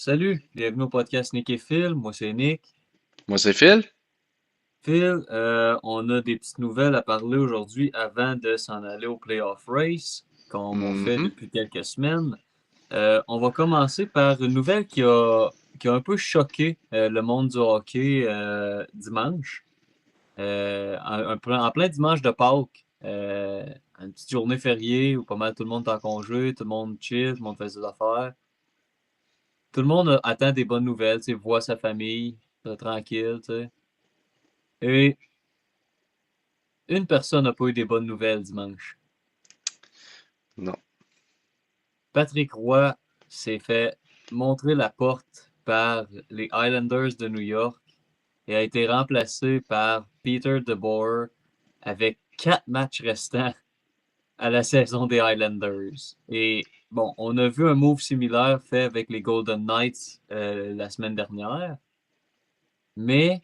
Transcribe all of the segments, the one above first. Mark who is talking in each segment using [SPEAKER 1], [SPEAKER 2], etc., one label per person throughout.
[SPEAKER 1] Salut, bienvenue au podcast Nick et Phil. Moi, c'est Nick.
[SPEAKER 2] Moi, c'est Phil.
[SPEAKER 1] Phil, on a des petites nouvelles à parler aujourd'hui avant de s'en aller au playoff race, comme on fait
[SPEAKER 2] Mhm.
[SPEAKER 1] depuis quelques semaines. On va commencer par une nouvelle qui a un peu choqué le monde du hockey dimanche. En plein dimanche de Pâques, une petite journée fériée où pas mal tout le monde est en congé, tout le monde chill, tout le monde fait ses affaires. Tout le monde attend des bonnes nouvelles, tu sais, voit sa famille, tranquille, tu sais. Et une personne n'a pas eu des bonnes nouvelles dimanche.
[SPEAKER 2] Non.
[SPEAKER 1] Patrick Roy s'est fait montrer la porte par les Islanders de New York et a été remplacé par Peter DeBoer avec 4 matchs restants à la saison des Islanders. Et bon, on a vu un move similaire fait avec les Golden Knights la semaine dernière, mais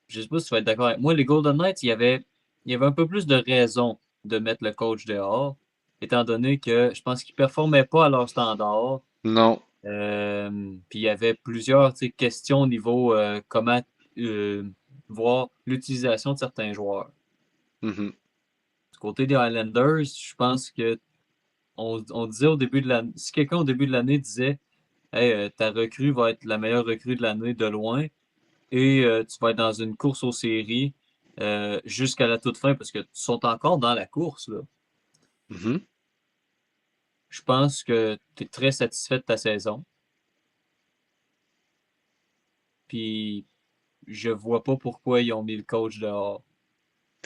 [SPEAKER 1] je sais pas si tu vas être d'accord avec moi, les Golden Knights, il y avait un peu plus de raison de mettre le coach dehors, étant donné que je pense qu'ils performaient pas à leur standard.
[SPEAKER 2] Non.
[SPEAKER 1] Puis il y avait plusieurs, tu sais, questions au niveau comment euh, voir l'utilisation de certains joueurs.
[SPEAKER 2] Mhm.
[SPEAKER 1] Du côté des Highlanders, je pense que on disait au début de l'année, si quelqu'un au début de l'année disait Hey, ta recrue va être la meilleure recrue de l'année de loin, et tu vas être dans une course aux séries jusqu'à la toute fin parce que tu sont encore dans la course, là.
[SPEAKER 2] Mhm.
[SPEAKER 1] Je pense que tu es très satisfait de ta saison. Puis je vois pas pourquoi ils ont mis le coach dehors.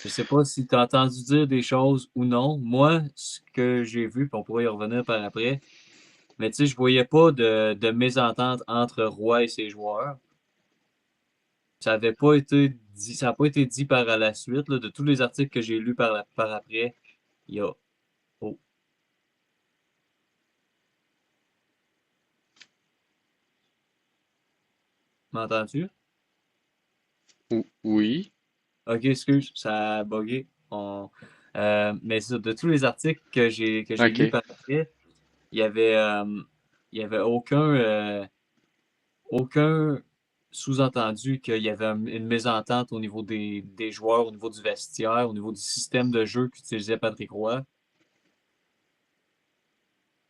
[SPEAKER 1] Je sais pas si tu as entendu dire des choses ou non. Moi, ce que j'ai vu, puis on pourrait y revenir par après, mais tu sais, je voyais pas de mésentente entre Roy et ses joueurs. Ça avait pas été dit, ça n'a pas été dit par la suite, là, de tous les articles que j'ai lus par après. Il y a. Oh, m'entends-tu?
[SPEAKER 2] Oui.
[SPEAKER 1] Ok, excuse, ça a bugué. Mais c'est ça, de tous les articles que j'ai lus
[SPEAKER 2] OK.
[SPEAKER 1] par après, il y avait, euh, il y avait aucun sous-entendu qu'il y avait une mésentente au niveau des joueurs, au niveau du vestiaire, au niveau du système de jeu qu'utilisait Patrick Roy.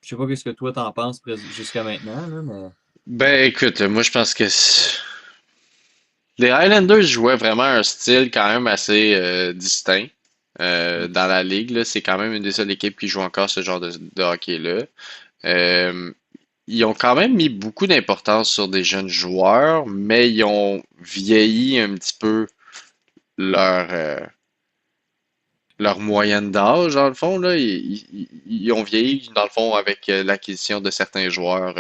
[SPEAKER 1] Je sais pas ce que toi t'en penses jusqu'à maintenant, là, mais.
[SPEAKER 2] Ben, écoute, moi, je pense que les Highlanders jouaient vraiment un style quand même assez distinct
[SPEAKER 1] Hmm.
[SPEAKER 2] dans la ligue, là. C'est quand même une des seules équipes qui joue encore ce genre de hockey-là. Euh, Ils ont quand même mis beaucoup d'importance sur des jeunes joueurs, mais ils ont vieilli un petit peu leur, leur moyenne d'âge, dans le fond, là. Ils ont vieilli, dans le fond, avec l'acquisition de certains joueurs.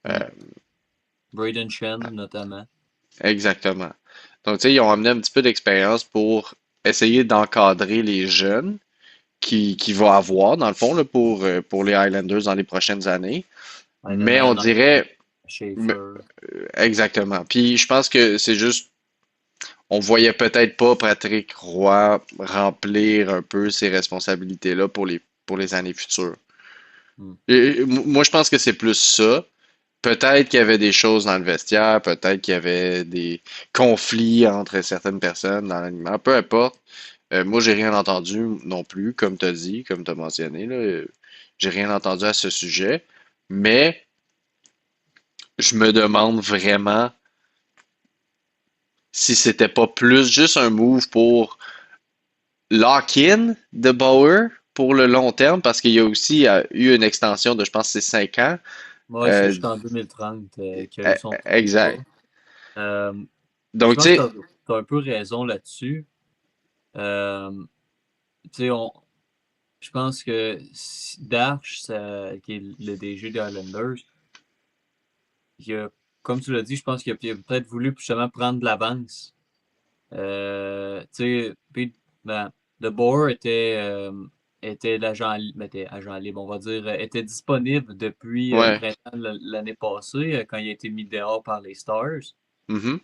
[SPEAKER 1] Hmm. Braden Shen, notamment.
[SPEAKER 2] Exactement. Donc, tu sais, ils ont amené un petit peu d'expérience pour essayer d'encadrer les jeunes qui vont avoir, dans le fond, là, pour les Highlanders dans les prochaines années. Mais on
[SPEAKER 1] Heinemann,
[SPEAKER 2] dirait
[SPEAKER 1] Schaefer.
[SPEAKER 2] exactement. Puis je pense que c'est juste, on voyait peut-être pas Patrick Roy remplir un peu ces responsabilités-là pour les années futures.
[SPEAKER 1] Hmm.
[SPEAKER 2] Moi, je pense que c'est plus ça. Peut-être qu'il y avait des choses dans le vestiaire, peut-être qu'il y avait des conflits entre certaines personnes dans l'animation, peu importe. Moi, j'ai rien entendu non plus, comme tu as dit, comme tu as mentionné, là. J'ai rien entendu à ce sujet. Mais je me demande vraiment si c'était pas plus juste un move pour lock-in de Bauer pour le long terme, parce qu'il y a aussi eu une extension de, je pense, c'est 5 ans.
[SPEAKER 1] Ouais, c'est
[SPEAKER 2] Euh,
[SPEAKER 1] jusqu'en 2030 qu'il a eu son petit contrat.
[SPEAKER 2] exact.
[SPEAKER 1] Euh, je
[SPEAKER 2] Donc, tu
[SPEAKER 1] pense que
[SPEAKER 2] sais,
[SPEAKER 1] tu as un peu raison là-dessus. Euh, tu sais, je pense que Darche, qui est le DG des Islanders, comme tu l'as dit, je pense qu'il a peut-être voulu justement prendre de l'avance. Tu sais, puis, ben, De Boer était agent libre, on va dire, était disponible depuis le
[SPEAKER 2] ouais.
[SPEAKER 1] printemps de l'année passée, quand il a été mis dehors par les Stars,
[SPEAKER 2] Mhm,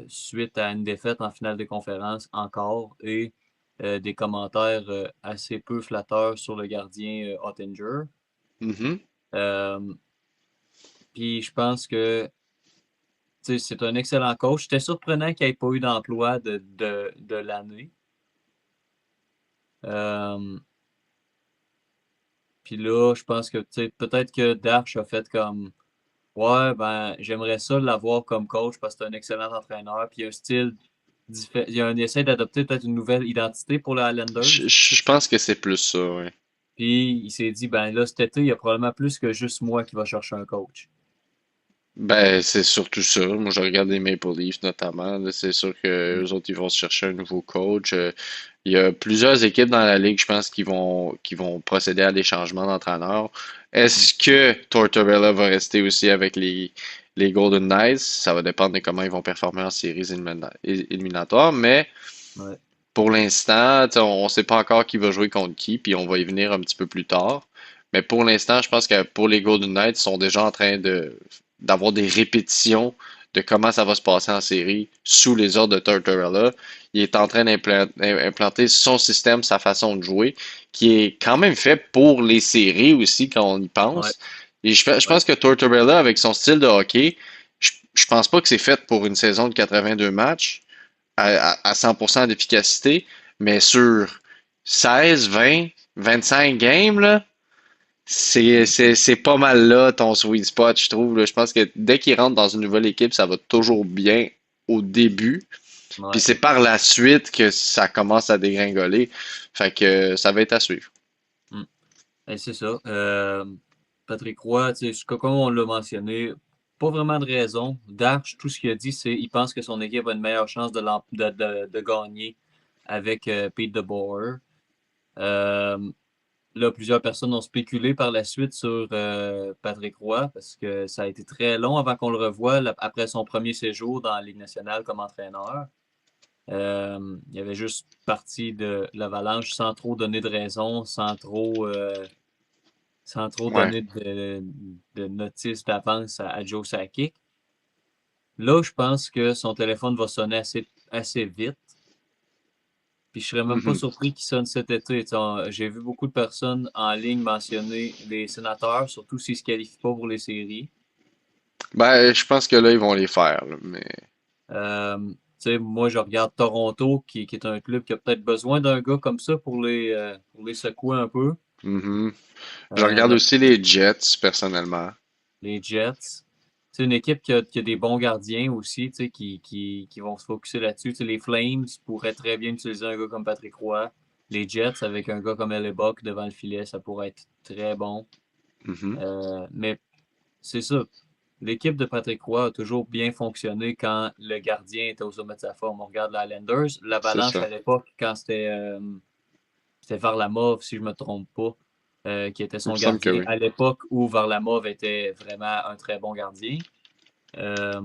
[SPEAKER 1] suite à une défaite en finale de conférence encore et des commentaires assez peu flatteurs sur le gardien Ottinger.
[SPEAKER 2] mhm.
[SPEAKER 1] Euh, Puis je pense que c'est un excellent coach. C'était surprenant qu'il n'ait pas eu d'emploi de l'année. Puis là, je pense que peut-être que Darche a fait comme ouais, ben j'aimerais ça l'avoir comme coach parce que c'est un excellent entraîneur. Puis il y a un style il essaie d'adopter peut-être une nouvelle identité pour les Highlanders.
[SPEAKER 2] Je pense que c'est plus ça, ouais.
[SPEAKER 1] Puis il s'est dit ben là, cet été, il y a probablement plus que juste moi qui va chercher un coach.
[SPEAKER 2] Ben, c'est surtout ça. Moi, je regarde les Maple Leafs notamment. Là. C'est sûr que
[SPEAKER 1] Mm.
[SPEAKER 2] eux autres, ils vont se chercher un nouveau coach. Il y a plusieurs équipes dans la ligue, je pense, qui vont procéder à des changements d'entraîneur.
[SPEAKER 1] Mm.
[SPEAKER 2] Est-ce que Tortorella va rester aussi avec les Golden Knights? Ça va dépendre de comment ils vont performer en séries éliminatoires. Mais
[SPEAKER 1] Ouais.
[SPEAKER 2] pour l'instant, tu sais, on ne sait pas encore qui va jouer contre qui, puis on va y venir un petit peu plus tard. Mais pour l'instant, je pense que pour les Golden Knights, ils sont déjà en train de d'avoir des répétitions de comment ça va se passer en série sous les ordres de Tortorella. Il est en train d'implanter son système, sa façon de jouer, qui est quand même fait pour les séries aussi quand on y
[SPEAKER 1] Ouais.
[SPEAKER 2] pense. Et je
[SPEAKER 1] Ouais.
[SPEAKER 2] pense que Tortorella, avec son style de hockey, je pense pas que c'est fait pour une saison de 82 matchs à 100% d'efficacité, mais sur 16, 20, 25 games, là,
[SPEAKER 1] Mhm.
[SPEAKER 2] c'est pas mal là ton sweet spot, je trouve. Là. Je pense que dès qu'il rentre dans une nouvelle équipe, ça va toujours bien au début. Puis
[SPEAKER 1] Ouais.
[SPEAKER 2] c'est par la suite que ça commence à dégringoler. Fait que ça va être à suivre.
[SPEAKER 1] Mm. Et c'est ça. Patrick Roy, comme on l'a mentionné, pas vraiment de raison. Darche, tout ce qu'il a dit, c'est qu'il pense que son équipe a une meilleure chance de gagner avec Pete DeBoer. Euh, Là, plusieurs personnes ont spéculé par la suite sur Patrick Roy parce que ça a été très long avant qu'on le revoie après son premier séjour dans la Ligue nationale comme entraîneur. Il avait juste parti de l'Avalanche sans trop donner de raison, sans trop
[SPEAKER 2] Ouais.
[SPEAKER 1] donner de notice d'avance à Joe Sakic. Là, je pense que son téléphone va sonner assez vite. Puis je serais même pas
[SPEAKER 2] Mhm.
[SPEAKER 1] surpris qu'il sonne cet été. J'ai vu beaucoup de personnes en ligne mentionner les sénateurs, surtout s'ils se qualifient pas pour les séries.
[SPEAKER 2] Ben, je pense que là, ils vont les faire. Là, mais
[SPEAKER 1] Moi, je regarde Toronto, qui est un club qui a peut-être besoin d'un gars comme ça pour les secouer un peu.
[SPEAKER 2] mhm. Je regarde
[SPEAKER 1] La
[SPEAKER 2] aussi les Jets, personnellement.
[SPEAKER 1] les Jets. C'est une équipe qui a des bons gardiens aussi, qui vont se focuser là-dessus. Les Flames pourraient très bien utiliser un gars comme Patrick Roy. Les Jets, avec un gars comme Hellebuck devant le filet, ça pourrait être très bon.
[SPEAKER 2] Mhm.
[SPEAKER 1] Mais c'est ça. L'équipe de Patrick Roy a toujours bien fonctionné quand le gardien était au sommet de sa forme. On regarde la Landers,
[SPEAKER 2] C'est
[SPEAKER 1] l'Avalanche
[SPEAKER 2] ça.
[SPEAKER 1] à l'époque, quand c'était Varlamov, si je ne me trompe pas, qui était
[SPEAKER 2] Il me
[SPEAKER 1] son
[SPEAKER 2] semble que
[SPEAKER 1] gardien
[SPEAKER 2] oui.
[SPEAKER 1] à l'époque où Varlamov était vraiment un très bon gardien. Euh,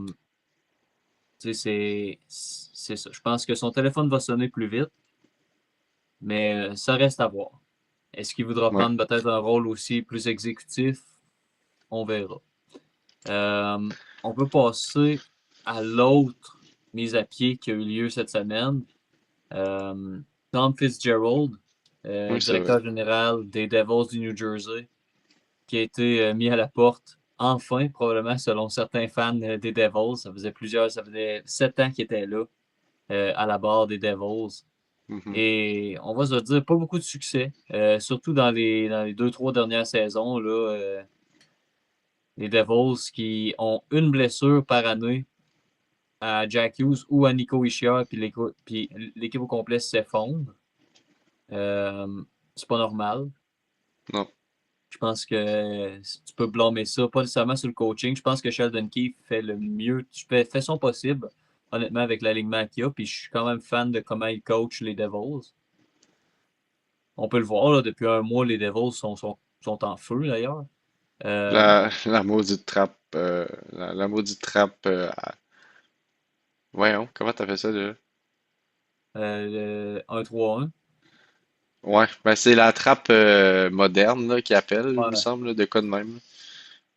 [SPEAKER 1] c'est ça. Je pense que son téléphone va sonner plus vite, mais ça reste à voir. Est-ce qu'il voudra
[SPEAKER 2] Ouais.
[SPEAKER 1] prendre peut-être un rôle aussi plus exécutif? On verra. On peut passer à l'autre mise à pied qui a eu lieu cette semaine. Euh, Tom Fitzgerald,
[SPEAKER 2] Oui, c'est vrai.
[SPEAKER 1] directeur général des Devils du New Jersey, qui a été mis à la porte, enfin, probablement selon certains fans des Devils. Ça faisait 7 ans qu'il était là, à la barre des Devils.
[SPEAKER 2] Mhm.
[SPEAKER 1] Et on va se dire, pas beaucoup de succès, surtout dans les 2, 3 dernières saisons. Là, les Devils qui ont une blessure par année à Jack Hughes ou à Nico Hischier, puis l'équipe au complet s'effondre. Euh, c'est pas normal.
[SPEAKER 2] Non.
[SPEAKER 1] Je pense que tu peux blâmer ça, pas nécessairement sur le coaching. Je pense que Sheldon Keefe fait le mieux, fait son possible, honnêtement, avec l'alignement qu'il a. Puis je suis quand même fan de comment il coach les Devils. On peut le voir, là, depuis un mois, les Devils sont en feu d'ailleurs. Euh,
[SPEAKER 2] La maudite trappe. La maudite trappe. Voyons, comment t'as fait ça déjà?
[SPEAKER 1] 1-3-1.
[SPEAKER 2] Ouais, ben c'est la trappe moderne là, qu'ils appellent, il me
[SPEAKER 1] Ouais.
[SPEAKER 2] semble, là, de quoi de même.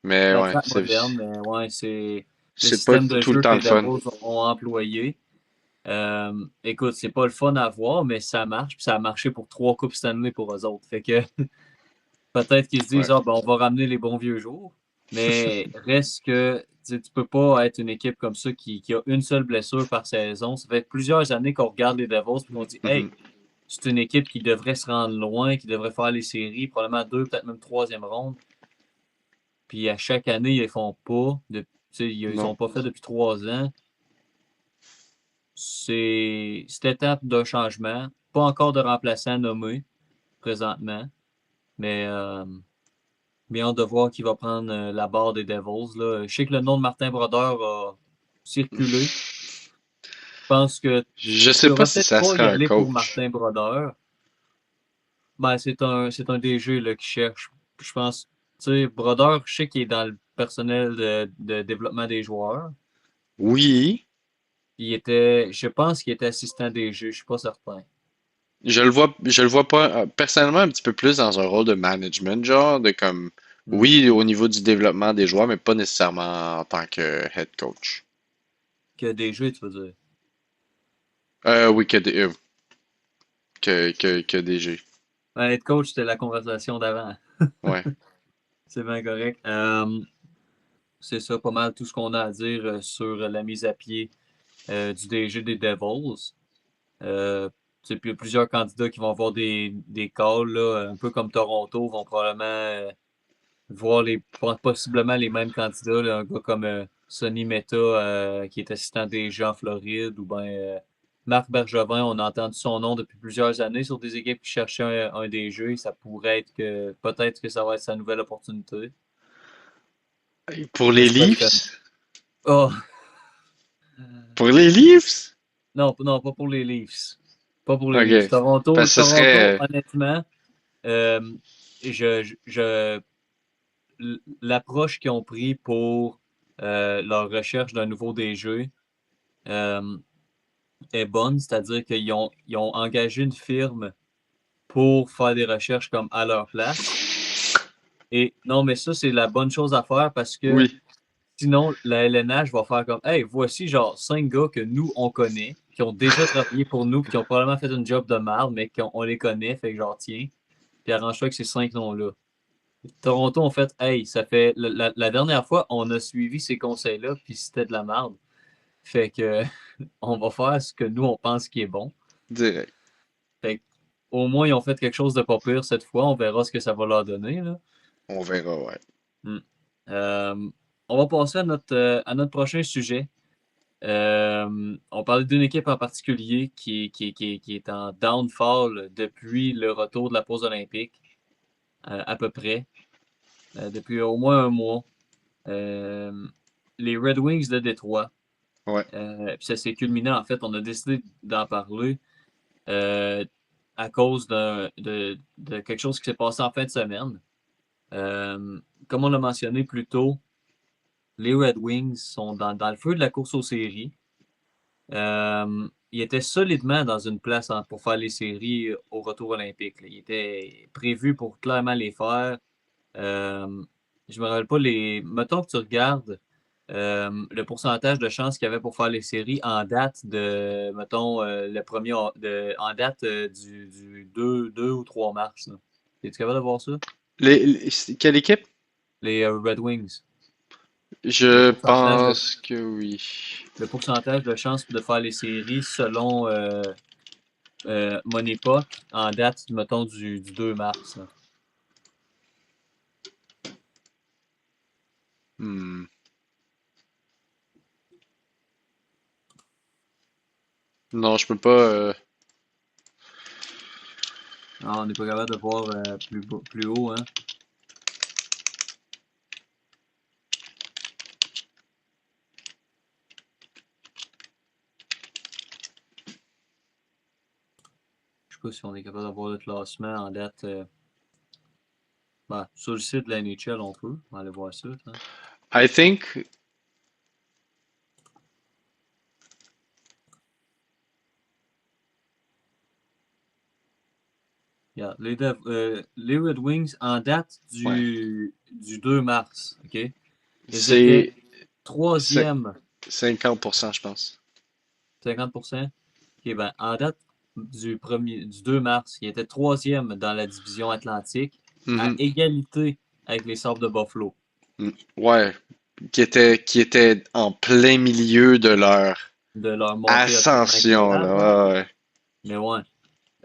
[SPEAKER 2] Mais
[SPEAKER 1] La
[SPEAKER 2] ouais,
[SPEAKER 1] trappe moderne, mais ouais, c'est le
[SPEAKER 2] c'est pas
[SPEAKER 1] système de
[SPEAKER 2] tout le
[SPEAKER 1] jeu que
[SPEAKER 2] temps
[SPEAKER 1] les
[SPEAKER 2] le fun.
[SPEAKER 1] Devils ont employé. Écoute, c'est pas le fun à voir, mais ça marche. Puis ça a marché pour 3 Coupes Stanley pour eux autres. Fait que peut-être qu'ils se disent,
[SPEAKER 2] Ouais.
[SPEAKER 1] ah, ben, on va ramener les bons vieux jours. Mais reste que tu peux pas être une équipe comme ça qui a une seule blessure par saison. Ça fait plusieurs années qu'on regarde les Devils et qu'on dit
[SPEAKER 2] Mhm.
[SPEAKER 1] hey, c'est une équipe qui devrait se rendre loin, qui devrait faire les séries, probablement deux, peut-être même troisième ronde. Puis à chaque année, ils ne font pas. Ils
[SPEAKER 2] Non.
[SPEAKER 1] ont pas fait depuis 3 ans. C'est étape d'un changement. Pas encore de remplaçant nommé présentement. Mais bien hâte de voir qui va prendre la barre des Devils. Là. Je sais que le nom de Martin Brodeur a circulé. Je pense que
[SPEAKER 2] Je
[SPEAKER 1] tu
[SPEAKER 2] sais pas
[SPEAKER 1] devrais
[SPEAKER 2] si
[SPEAKER 1] peut-être
[SPEAKER 2] ça
[SPEAKER 1] pas y
[SPEAKER 2] serait un
[SPEAKER 1] aller pour
[SPEAKER 2] coach.
[SPEAKER 1] Martin Brodeur. Ben, c'est un DG là, qui cherche. Je pense, tu sais, Brodeur, je sais qu'il est dans le personnel de développement des joueurs.
[SPEAKER 2] Oui,
[SPEAKER 1] Je pense qu'il était assistant DG, je suis pas certain.
[SPEAKER 2] je le vois pas personnellement un petit peu plus dans un rôle de management, genre de comme
[SPEAKER 1] Hmm.
[SPEAKER 2] oui au niveau du développement des joueurs, mais pas nécessairement en tant que head coach.
[SPEAKER 1] Que DG, tu veux dire.
[SPEAKER 2] Oui, que DG.
[SPEAKER 1] Ben, être coach, c'était la conversation d'avant.
[SPEAKER 2] Ouais.
[SPEAKER 1] C'est bien correct. C'est ça, pas mal tout ce qu'on a à dire sur la mise à pied du DG des Devils. Tu sais, puis il y a plusieurs candidats qui vont avoir des calls, là, un peu comme Toronto, vont probablement voir possiblement les mêmes candidats. Là, un gars comme Sonny Meta, qui est assistant DG en Floride, ou bien Marc Bergevin, on a entendu son nom depuis plusieurs années sur des équipes qui cherchaient un DG. Ça pourrait être que peut-être que ça va être sa nouvelle opportunité.
[SPEAKER 2] Pour les
[SPEAKER 1] J'espère que.
[SPEAKER 2] Leafs?
[SPEAKER 1] Oh!
[SPEAKER 2] Pour les Leafs?
[SPEAKER 1] Non, non, pas pour les Leafs. Pas pour les Leafs.
[SPEAKER 2] Ok.
[SPEAKER 1] Toronto,
[SPEAKER 2] Parce que ce
[SPEAKER 1] Toronto,
[SPEAKER 2] serait
[SPEAKER 1] honnêtement, euh, l'approche qu'ils ont pris pour leur recherche d'un nouveau DG euh, est bonne, c'est-à-dire qu'ils ont engagé une firme pour faire des recherches comme à leur place. Et non, mais ça, c'est la bonne chose à faire parce que
[SPEAKER 2] oui.
[SPEAKER 1] sinon, la LNH va faire comme hey, voici genre 5 gars que nous, on connaît, qui ont déjà travaillé pour nous, puis qui ont probablement fait une job de merde, mais qu'on les connaît, fait que genre tiens, puis arrange-toi avec ces 5 noms-là. Toronto ont fait hey, ça fait la dernière fois, on a suivi ces conseils-là, puis c'était de la merde. Fait que on va faire ce que nous, on pense qui est bon.
[SPEAKER 2] Direct.
[SPEAKER 1] Fait que, au moins, ils ont fait quelque chose de pas pire cette fois. On verra ce que ça va leur donner, là.
[SPEAKER 2] On verra, ouais.
[SPEAKER 1] Hmm. Euh, on va passer à notre prochain sujet. On parlait d'une équipe en particulier qui est en downfall depuis le retour de la pause olympique, à peu près, depuis au moins un mois. Euh, les Red Wings de Détroit.
[SPEAKER 2] Ouais.
[SPEAKER 1] Puis ça s'est culminé, en fait, on a décidé d'en parler euh, à cause de quelque chose qui s'est passé en fin de semaine. Comme on l'a mentionné plus tôt, les Red Wings sont dans le feu de la course aux séries. Ils étaient solidement dans une place pour faire les séries au retour olympique, là. Ils étaient prévus pour clairement les faire. Euh, je me rappelle pas les. Mettons que tu regardes le pourcentage de chances qu'il y avait pour faire les séries en date de, mettons, le premier en date du 2 ou 3 mars. Là. Es-tu capable de voir ça?
[SPEAKER 2] Quelle équipe?
[SPEAKER 1] Les Red Wings. Le
[SPEAKER 2] Je
[SPEAKER 1] pourcentage de,
[SPEAKER 2] pense que oui.
[SPEAKER 1] le pourcentage de chances de faire les séries selon Moneypuck en date, mettons, du 2 mars. Là.
[SPEAKER 2] Hmm. Non, je peux pas.
[SPEAKER 1] Ah, on n'est pas capable de voir plus haut, hein? Je sais pas si on est capable d'avoir le classement en date. Sur le site de la NHL, on peut. On va aller voir ça. Hein.
[SPEAKER 2] I think.
[SPEAKER 1] Regarde, les Red Wings, en date
[SPEAKER 2] Ouais.
[SPEAKER 1] du 2 mars, OK? Ils étaient
[SPEAKER 2] C'est cin-
[SPEAKER 1] troisième,
[SPEAKER 2] 50%, je pense.
[SPEAKER 1] 50%. OK, ben, en date du 2 mars, ils étaient troisième dans la division Atlantique, à
[SPEAKER 2] Mhm.
[SPEAKER 1] égalité avec les Sabres de Buffalo.
[SPEAKER 2] Ouais, qui était en plein milieu de leur
[SPEAKER 1] de leur montée absolument
[SPEAKER 2] ascension,
[SPEAKER 1] incroyable. Là.
[SPEAKER 2] là. Ouais, ouais.
[SPEAKER 1] Mais ouais.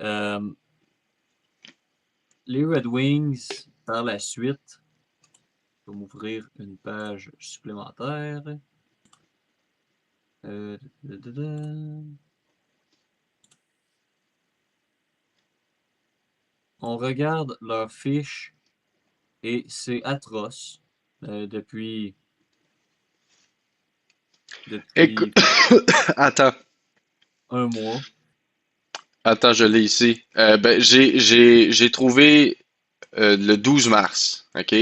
[SPEAKER 1] Euh, les Red Wings, par la suite, je vais m'ouvrir une page supplémentaire. Euh, da, da, da. On regarde leur fiche et c'est atroce depuis,
[SPEAKER 2] Écoute,
[SPEAKER 1] depuis
[SPEAKER 2] attends,
[SPEAKER 1] un mois.
[SPEAKER 2] attends, je l'ai ici. Ben, j'ai trouvé le 12 mars, OK?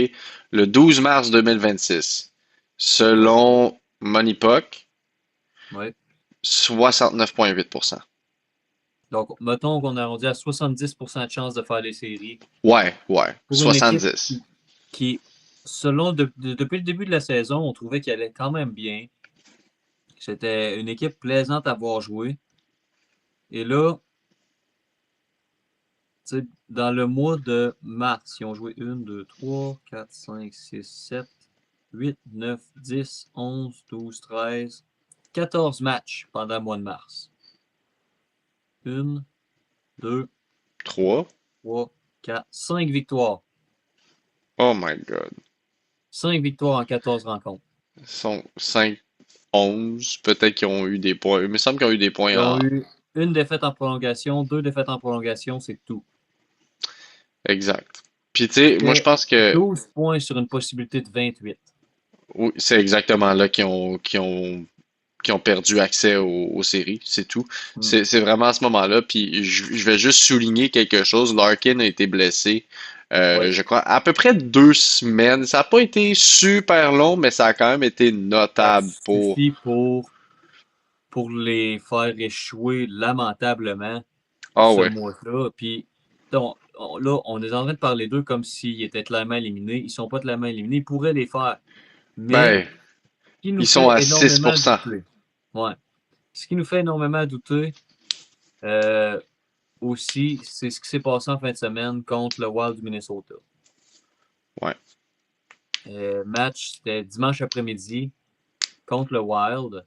[SPEAKER 2] Le 12 mars 2026.
[SPEAKER 1] Ouais,
[SPEAKER 2] Selon MoneyPuck,
[SPEAKER 1] ouais.
[SPEAKER 2] 69,8%.
[SPEAKER 1] Donc, mettons qu'on a rendu à 70% de chance de faire les séries.
[SPEAKER 2] Ouais, ouais,
[SPEAKER 1] Pour une équipe
[SPEAKER 2] 70.
[SPEAKER 1] qui selon, depuis le début de la saison, on trouvait qu'elle allait quand même bien. C'était une équipe plaisante à voir jouer. Et là, dans le mois de mars, ils ont joué 1, 2, 3, 4, 5, 6, 7, 8, 9, 10, 11, 12, 13, 14 matchs pendant le mois de mars. 1, 2,
[SPEAKER 2] 3.
[SPEAKER 1] 3, 4, 5 victoires.
[SPEAKER 2] Oh my God.
[SPEAKER 1] 5 victoires en 14 rencontres.
[SPEAKER 2] Ils sont 5, 11. Peut-être qu'ils ont eu des points. Il me semble qu'ils ont eu des
[SPEAKER 1] Ils
[SPEAKER 2] points
[SPEAKER 1] ont
[SPEAKER 2] en.
[SPEAKER 1] eu une défaite en prolongation, 2 défaites en prolongation, c'est tout.
[SPEAKER 2] Exact. Puis tu
[SPEAKER 1] Ce qui
[SPEAKER 2] sais, moi je
[SPEAKER 1] fait
[SPEAKER 2] pense que
[SPEAKER 1] 12 points sur une possibilité de 28.
[SPEAKER 2] oui, c'est exactement là qu'ils ont perdu accès aux séries, c'est tout.
[SPEAKER 1] Mm.
[SPEAKER 2] C'est vraiment à ce moment-là. Puis je vais juste souligner quelque chose. Larkin a été blessé,
[SPEAKER 1] Oui,
[SPEAKER 2] je crois, à peu près 2 semaines. Ça n'a pas été super long, mais ça a quand même été
[SPEAKER 1] ça
[SPEAKER 2] notable pour.
[SPEAKER 1] suffit pour les faire échouer lamentablement
[SPEAKER 2] Ah
[SPEAKER 1] ce
[SPEAKER 2] ouais.
[SPEAKER 1] mois-là. Puis là, on est en train de parler d'eux comme s'ils étaient clairement éliminés. Ils ne sont pas clairement éliminés. Ils pourraient les faire. Mais
[SPEAKER 2] Ben,
[SPEAKER 1] ce qui nous
[SPEAKER 2] ils sont
[SPEAKER 1] fait
[SPEAKER 2] à
[SPEAKER 1] énormément
[SPEAKER 2] 6%.
[SPEAKER 1] douter. Ouais. Ce qui nous fait énormément douter euh, aussi, c'est ce qui s'est passé en fin de semaine contre le Wild du Minnesota.
[SPEAKER 2] Ouais.
[SPEAKER 1] Match, c'était dimanche après-midi contre le Wild.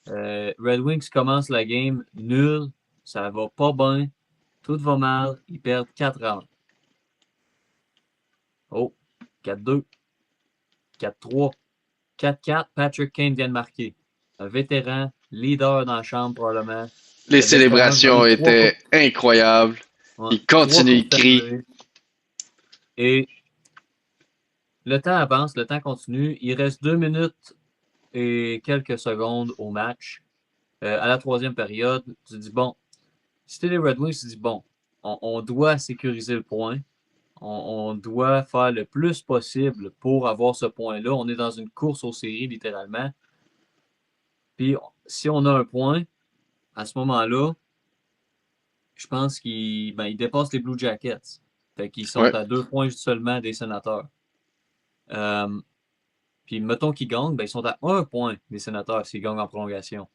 [SPEAKER 1] Red Wings commence la game nul, ça va pas bien, tout va mal, ils perdent 4 rounds. Oh, 4-2, 4-3, 4-4, Patrick Kane vient de marquer. Un vétéran, leader dans la chambre probablement,
[SPEAKER 2] Les
[SPEAKER 1] qui a de l'expérience, j'en
[SPEAKER 2] célébrations
[SPEAKER 1] ai
[SPEAKER 2] étaient incroyables.
[SPEAKER 1] ouais,
[SPEAKER 2] Ils
[SPEAKER 1] trois
[SPEAKER 2] continuent,
[SPEAKER 1] coupes
[SPEAKER 2] ils crient.
[SPEAKER 1] d'affilée. Et le temps avance, le temps continue. Il reste 2 minutes et quelques secondes au match. À la troisième période, tu te dis, bon, si t'es les Red Wings, tu te dis, bon, on doit sécuriser le point. On doit faire le plus possible pour avoir ce point-là. On est dans une course aux séries, littéralement. Puis, si on a un point, à ce moment-là, je pense qu'ils dépassent les Blue Jackets. Fait qu'ils sont
[SPEAKER 2] Ouais.
[SPEAKER 1] à 2 points seulement des Sénateurs. Euh, puis, mettons qu'ils gagnent, ils sont à 1 point des Sénateurs s'ils gagnent en prolongation.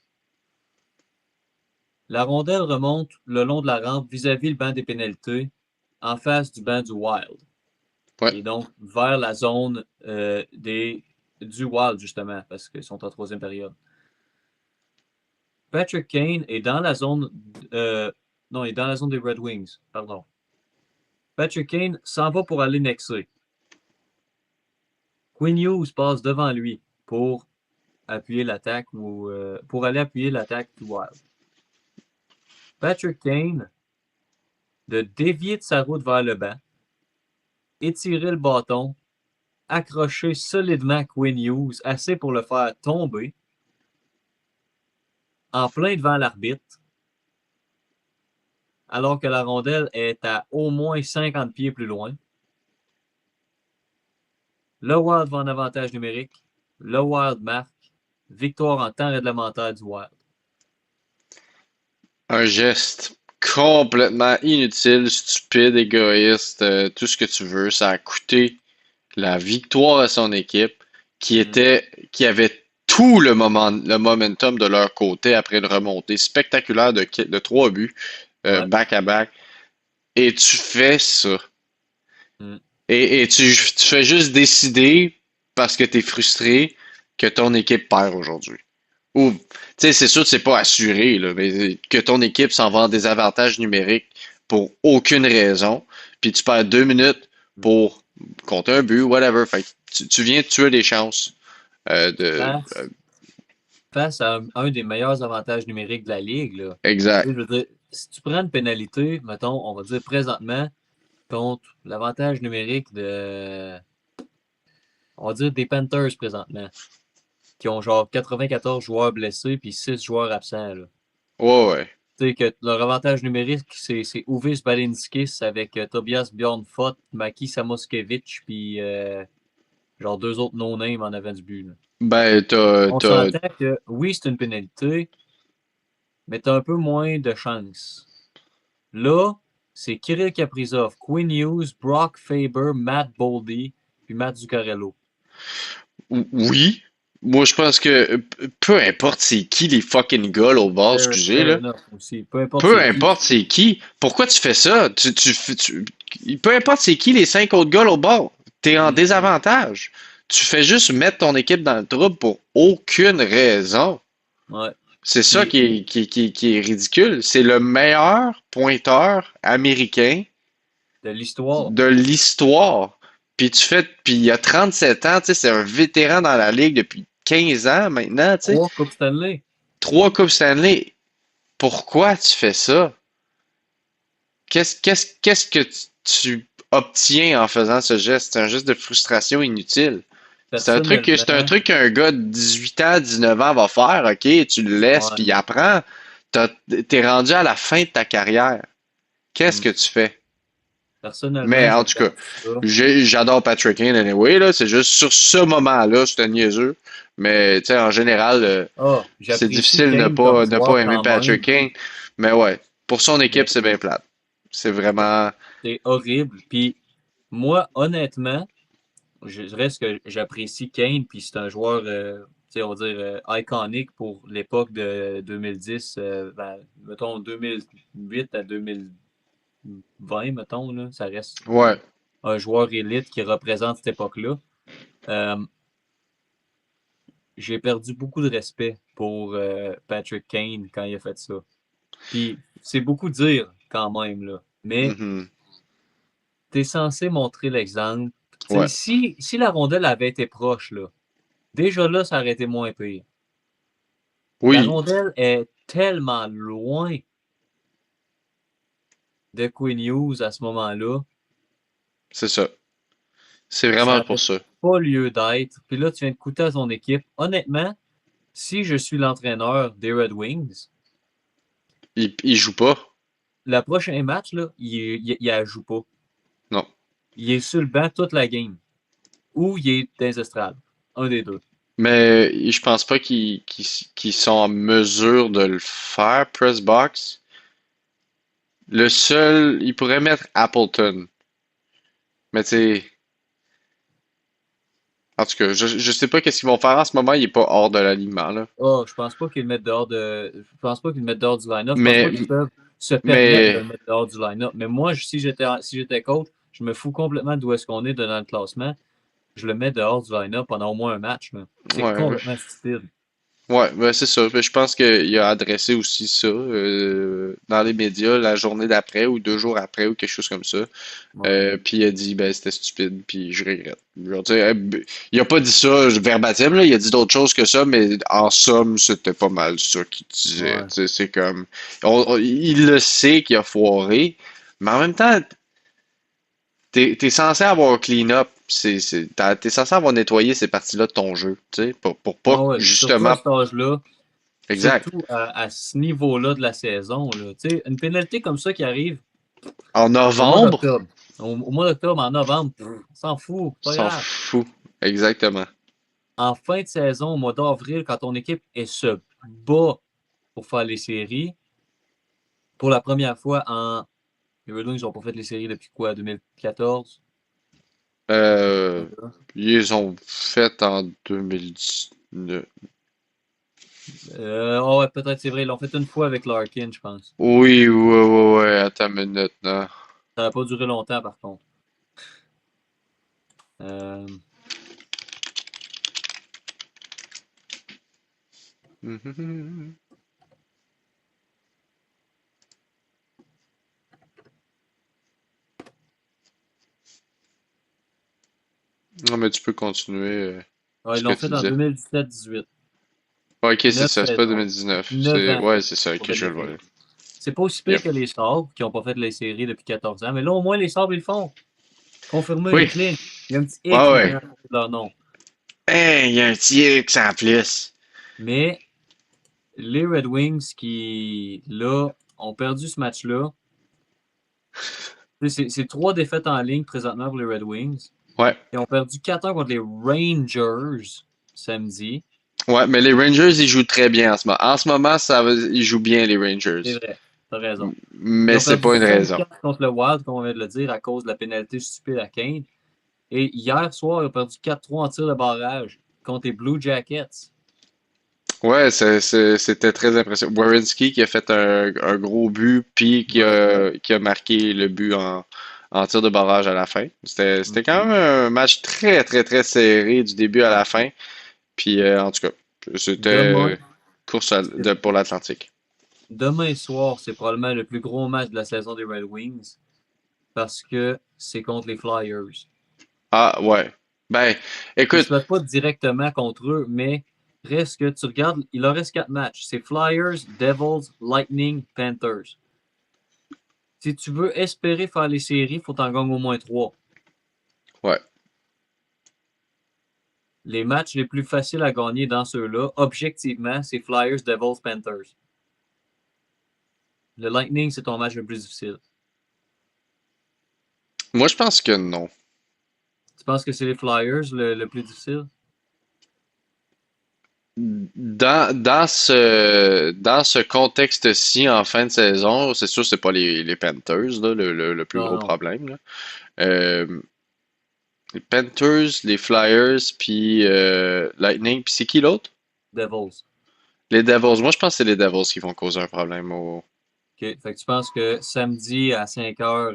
[SPEAKER 1] La rondelle remonte le long de la rampe vis-à-vis le banc des pénalités, en face du banc du Wild,
[SPEAKER 2] Ouais.
[SPEAKER 1] qui est donc vers la zone du Wild, justement, parce qu'ils sont en troisième période. Patrick Kane est dans la zone. Non, il est dans la zone des Red Wings. Pardon. Patrick Kane s'en va pour aller nexer. Quinn Hughes passe devant lui pour appuyer l'attaque ou pour aller appuyer l'attaque du Wild. Patrick Kane de dévier de sa route vers le banc, étirer le bâton, accrocher solidement Quinn Hughes, assez pour le faire tomber, en plein devant l'arbitre, alors que la rondelle est à au moins 50 pieds plus loin. Le Wild va en avantage numérique. Le Wild marque. Victoire en temps réglementaire du Wild.
[SPEAKER 2] Un geste complètement inutile, stupide, égoïste, tout ce que tu veux. Ça a coûté la victoire à son équipe,
[SPEAKER 1] Mm.
[SPEAKER 2] qui avait tout le momentum de leur côté après une remontée spectaculaire de 3 buts
[SPEAKER 1] Ouais.
[SPEAKER 2] back à back. Et tu fais ça.
[SPEAKER 1] Mm.
[SPEAKER 2] Et tu fais juste décider parce que tu es frustré que ton équipe perd aujourd'hui. Ou, tu sais, c'est sûr que c'est pas assuré, là, mais que ton équipe s'en va en désavantage numérique pour aucune raison, puis tu perds 2 minutes pour compter un but, whatever. Fait que tu viens de tuer les chances de.
[SPEAKER 1] Face, face à un des meilleurs avantages numériques de la Ligue, là. Tu
[SPEAKER 2] Exact.
[SPEAKER 1] sais, je veux dire, si tu prends une pénalité, mettons, on va dire présentement, contre l'avantage numérique on va dire des Panthers présentement, qui ont genre 94 joueurs blessés puis 6 joueurs absents, là.
[SPEAKER 2] Ouais, ouais.
[SPEAKER 1] Tu sais que leur avantage numérique, c'est Uvis Balinskis avec Tobias Bjornfot, Maki Samoskevich, puis genre deux autres no-names en avant du but, là.
[SPEAKER 2] Ben,
[SPEAKER 1] On s'entend que oui, c'est une pénalité, mais tu as un peu moins de chance. Là, c'est Kirill Kaprizov, Quinn Hughes, Brock Faber, Matt Boldy, puis Matt Zuccarello.
[SPEAKER 2] Oui. Moi, je pense que peu importe c'est qui les fucking gars au bord, excusez,
[SPEAKER 1] Fair
[SPEAKER 2] là.
[SPEAKER 1] enough aussi. Peu importe
[SPEAKER 2] Peu
[SPEAKER 1] c'est qui.
[SPEAKER 2] importe c'est qui. Pourquoi tu fais ça? Peu importe c'est qui les 5 autres gars au bord. T'es en
[SPEAKER 1] Hmm.
[SPEAKER 2] désavantage. Tu fais juste mettre ton équipe dans le trouble pour aucune raison.
[SPEAKER 1] Ouais.
[SPEAKER 2] C'est ça
[SPEAKER 1] Puis
[SPEAKER 2] qui est ridicule. C'est le meilleur pointeur américain
[SPEAKER 1] de l'histoire.
[SPEAKER 2] de l'histoire. Puis il a 37 ans, tu sais, c'est un vétéran dans la ligue depuis 15 ans maintenant, tu sais.
[SPEAKER 1] 3 Coupes Stanley.
[SPEAKER 2] 3 Coupes Stanley. Pourquoi tu fais ça? Qu'est-ce que tu obtiens en faisant ce geste? C'est un geste de frustration inutile. C'est un
[SPEAKER 1] Personnellement,
[SPEAKER 2] truc qu'un gars de 18 ans, 19 ans va faire, ok? Tu le laisses puis
[SPEAKER 1] ouais.
[SPEAKER 2] il apprend. T'es rendu à la fin de ta carrière. Qu'est-ce
[SPEAKER 1] Hmm.
[SPEAKER 2] que tu fais? Mais
[SPEAKER 1] Personnellement, je
[SPEAKER 2] en tout cas,
[SPEAKER 1] regarde ça.
[SPEAKER 2] j'adore Patrick Kane anyway, là. C'est juste sur ce moment-là, c'était niaiseux. Mais tu sais, en général,
[SPEAKER 1] Ah,
[SPEAKER 2] c'est
[SPEAKER 1] j'apprécie
[SPEAKER 2] difficile
[SPEAKER 1] Kane comme
[SPEAKER 2] ne pas
[SPEAKER 1] joueur
[SPEAKER 2] aimer
[SPEAKER 1] quand
[SPEAKER 2] Patrick
[SPEAKER 1] même,
[SPEAKER 2] Kane. Mais ouais, pour son équipe,
[SPEAKER 1] mais
[SPEAKER 2] c'est bien plate. C'est vraiment.
[SPEAKER 1] c'est horrible. Puis moi, honnêtement, je reste que j'apprécie Kane, puis c'est un joueur, tu sais, on va dire, iconique pour l'époque de 2010, ben, mettons 2008 à 2020, mettons, là, ça reste
[SPEAKER 2] Ouais.
[SPEAKER 1] un joueur élite qui représente cette époque-là. Euh, j'ai perdu beaucoup de respect pour Patrick Kane quand il a fait ça. Puis c'est beaucoup dire quand même, là. Mais
[SPEAKER 2] Mhm.
[SPEAKER 1] tu es censé montrer l'exemple. Tu sais,
[SPEAKER 2] Ouais.
[SPEAKER 1] si la rondelle avait été proche, là, déjà là, ça aurait été moins pire. La
[SPEAKER 2] Oui,
[SPEAKER 1] rondelle est tellement loin de Quinn Hughes à ce moment-là,
[SPEAKER 2] c'est ça. C'est
[SPEAKER 1] ça
[SPEAKER 2] vraiment pour
[SPEAKER 1] n'avait
[SPEAKER 2] ça.
[SPEAKER 1] pas lieu d'être. Puis là, tu viens de coûter à ton équipe. Honnêtement, si je suis l'entraîneur des Red Wings,
[SPEAKER 2] Il joue pas.
[SPEAKER 1] le prochain match, là, il la joue pas.
[SPEAKER 2] Non.
[SPEAKER 1] Il est sur le banc toute la game. Ou il est dans les estrades. Un des deux.
[SPEAKER 2] Mais je pense pas qu'ils sont en mesure de le faire, press box. Le seul, il pourrait mettre Appleton. Mais tu sais, en tout cas, je sais pas qu'est-ce qu'ils vont faire en ce moment, il est pas hors de l'alignement, là.
[SPEAKER 1] Oh, je pense pas qu'ils le mettent dehors de. Je pense pas qu'ils le mettent dehors du line-up. Je pense pas
[SPEAKER 2] Mais,
[SPEAKER 1] qu'ils peuvent se permettre de
[SPEAKER 2] mais,
[SPEAKER 1] le mettre dehors du line-up. Mais moi, si j'étais coach, je me fous complètement d'où est-ce qu'on est dans le classement. Je le mets dehors du line-up pendant au moins un match, là. C'est
[SPEAKER 2] ouais,
[SPEAKER 1] complètement stupide.
[SPEAKER 2] ouais, ben c'est ça. Je pense qu'il a adressé aussi ça dans les médias la journée d'après ou 2 jours après ou quelque chose comme ça.
[SPEAKER 1] Ouais.
[SPEAKER 2] Puis il a dit ben c'était stupide puis je regrette. Je veux dire, il a pas dit ça verbatim là, il a dit d'autres choses que ça, mais en somme c'était pas mal ça qu'il disait.
[SPEAKER 1] Ouais.
[SPEAKER 2] Tu sais, c'est comme il le sait qu'il a foiré, mais en même temps t'es censé avoir clean-up, t'es censé avoir nettoyé ces parties-là de ton jeu, tu sais, pour pas
[SPEAKER 1] Ah ouais, puis surtout à
[SPEAKER 2] justement
[SPEAKER 1] cet âge-là,
[SPEAKER 2] exact.
[SPEAKER 1] surtout à ce niveau-là de la saison, là. Tu sais, une pénalité comme ça qui arrive
[SPEAKER 2] En
[SPEAKER 1] au mois
[SPEAKER 2] novembre,
[SPEAKER 1] d'octobre. Au mois d'octobre, en novembre, on s'en fout, pas
[SPEAKER 2] s'en
[SPEAKER 1] grave.
[SPEAKER 2] fout. Exactement.
[SPEAKER 1] En fin de saison, au mois d'avril, quand ton équipe est se bat pour faire les séries, pour la première fois en. Les Red Wings n'ont pas fait les séries depuis quoi, 2014?
[SPEAKER 2] Euh, Ils ont fait en 2019.
[SPEAKER 1] Oh ouais, peut-être c'est vrai, ils l'ont fait une fois avec Larkin, je pense.
[SPEAKER 2] Oui, ouais, ouais, ouais, attends une minute, là.
[SPEAKER 1] Ça n'a pas duré longtemps, par contre. Euh,
[SPEAKER 2] Non, mais tu peux continuer
[SPEAKER 1] ouais,
[SPEAKER 2] ce
[SPEAKER 1] ils
[SPEAKER 2] que
[SPEAKER 1] l'ont
[SPEAKER 2] tu
[SPEAKER 1] fait en
[SPEAKER 2] disais.
[SPEAKER 1] 2017-18.
[SPEAKER 2] Ok, c'est
[SPEAKER 1] 9
[SPEAKER 2] ça, c'est pas
[SPEAKER 1] saisons.
[SPEAKER 2] 2019.
[SPEAKER 1] 9 ans
[SPEAKER 2] Ouais, c'est ça,
[SPEAKER 1] pour
[SPEAKER 2] ok,
[SPEAKER 1] être
[SPEAKER 2] je le
[SPEAKER 1] défini.
[SPEAKER 2] vois.
[SPEAKER 1] C'est pas aussi pire
[SPEAKER 2] Yep.
[SPEAKER 1] que les Sabres qui n'ont pas fait les séries depuis 14 ans. Mais là, au moins, les Sabres, ils le font. Confirmé,
[SPEAKER 2] Oui,
[SPEAKER 1] clean. Il y a un petit
[SPEAKER 2] ouais,
[SPEAKER 1] X maintenant
[SPEAKER 2] ouais.
[SPEAKER 1] à côté de leur nom.
[SPEAKER 2] Hey, il y a un petit X en plus.
[SPEAKER 1] Mais les Red Wings qui, là, ont perdu ce match-là. C'est 3 défaites en ligne présentement pour les Red Wings.
[SPEAKER 2] Ouais.
[SPEAKER 1] Ils ont perdu 4-1 contre les Rangers samedi.
[SPEAKER 2] Ouais, mais les Rangers, ils jouent très bien en ce moment. En ce moment, ils jouent bien, les
[SPEAKER 1] C'est
[SPEAKER 2] Rangers.
[SPEAKER 1] vrai, t'as raison. Ils
[SPEAKER 2] Mais
[SPEAKER 1] ont
[SPEAKER 2] c'est
[SPEAKER 1] perdu
[SPEAKER 2] pas une raison.
[SPEAKER 1] 5-4 contre le Wild, comme on vient de le dire, à cause de la pénalité stupide à Kane. Et hier soir, ils ont perdu 4-3 en tir de barrage contre les Blue Jackets.
[SPEAKER 2] Ouais, c'était très impressionnant. Werenski qui a fait un gros but, puis
[SPEAKER 1] Ouais.
[SPEAKER 2] qui a marqué le but en tir de barrage à la fin. C'était quand
[SPEAKER 1] Mhm.
[SPEAKER 2] même un match très, très, très serré du début à la fin. Puis, en tout cas,
[SPEAKER 1] Demain,
[SPEAKER 2] c'était course
[SPEAKER 1] c'est-
[SPEAKER 2] pour l'Atlantique.
[SPEAKER 1] demain soir, c'est probablement le plus gros match de la saison des Red Wings parce que c'est contre les Flyers.
[SPEAKER 2] Ah, ouais. Ben,
[SPEAKER 1] Ils
[SPEAKER 2] écoute,
[SPEAKER 1] se battent pas directement contre eux, mais reste que tu regardes, il leur reste 4 matchs. C'est Flyers, Devils, Lightning, Panthers. Si tu veux espérer faire les séries, il faut en gagner au moins 3.
[SPEAKER 2] ouais.
[SPEAKER 1] Les matchs les plus faciles à gagner dans ceux-là, objectivement, c'est Flyers, Devils, Panthers. Le Lightning, c'est ton match le plus difficile.
[SPEAKER 2] Moi, je pense que non.
[SPEAKER 1] Tu penses que c'est les Flyers le plus difficile?
[SPEAKER 2] Dans ce contexte-ci, en fin de saison, c'est sûr que c'est pas les Panthers, là, le plus
[SPEAKER 1] Non,
[SPEAKER 2] gros
[SPEAKER 1] non.
[SPEAKER 2] problème, là. Euh, les Panthers, les Flyers, puis Lightning, puis c'est qui l'autre?
[SPEAKER 1] Devils.
[SPEAKER 2] Les Devils. Moi, je pense que c'est les Devils qui vont causer un problème
[SPEAKER 1] OK. Fait que tu penses que samedi à 5 heures,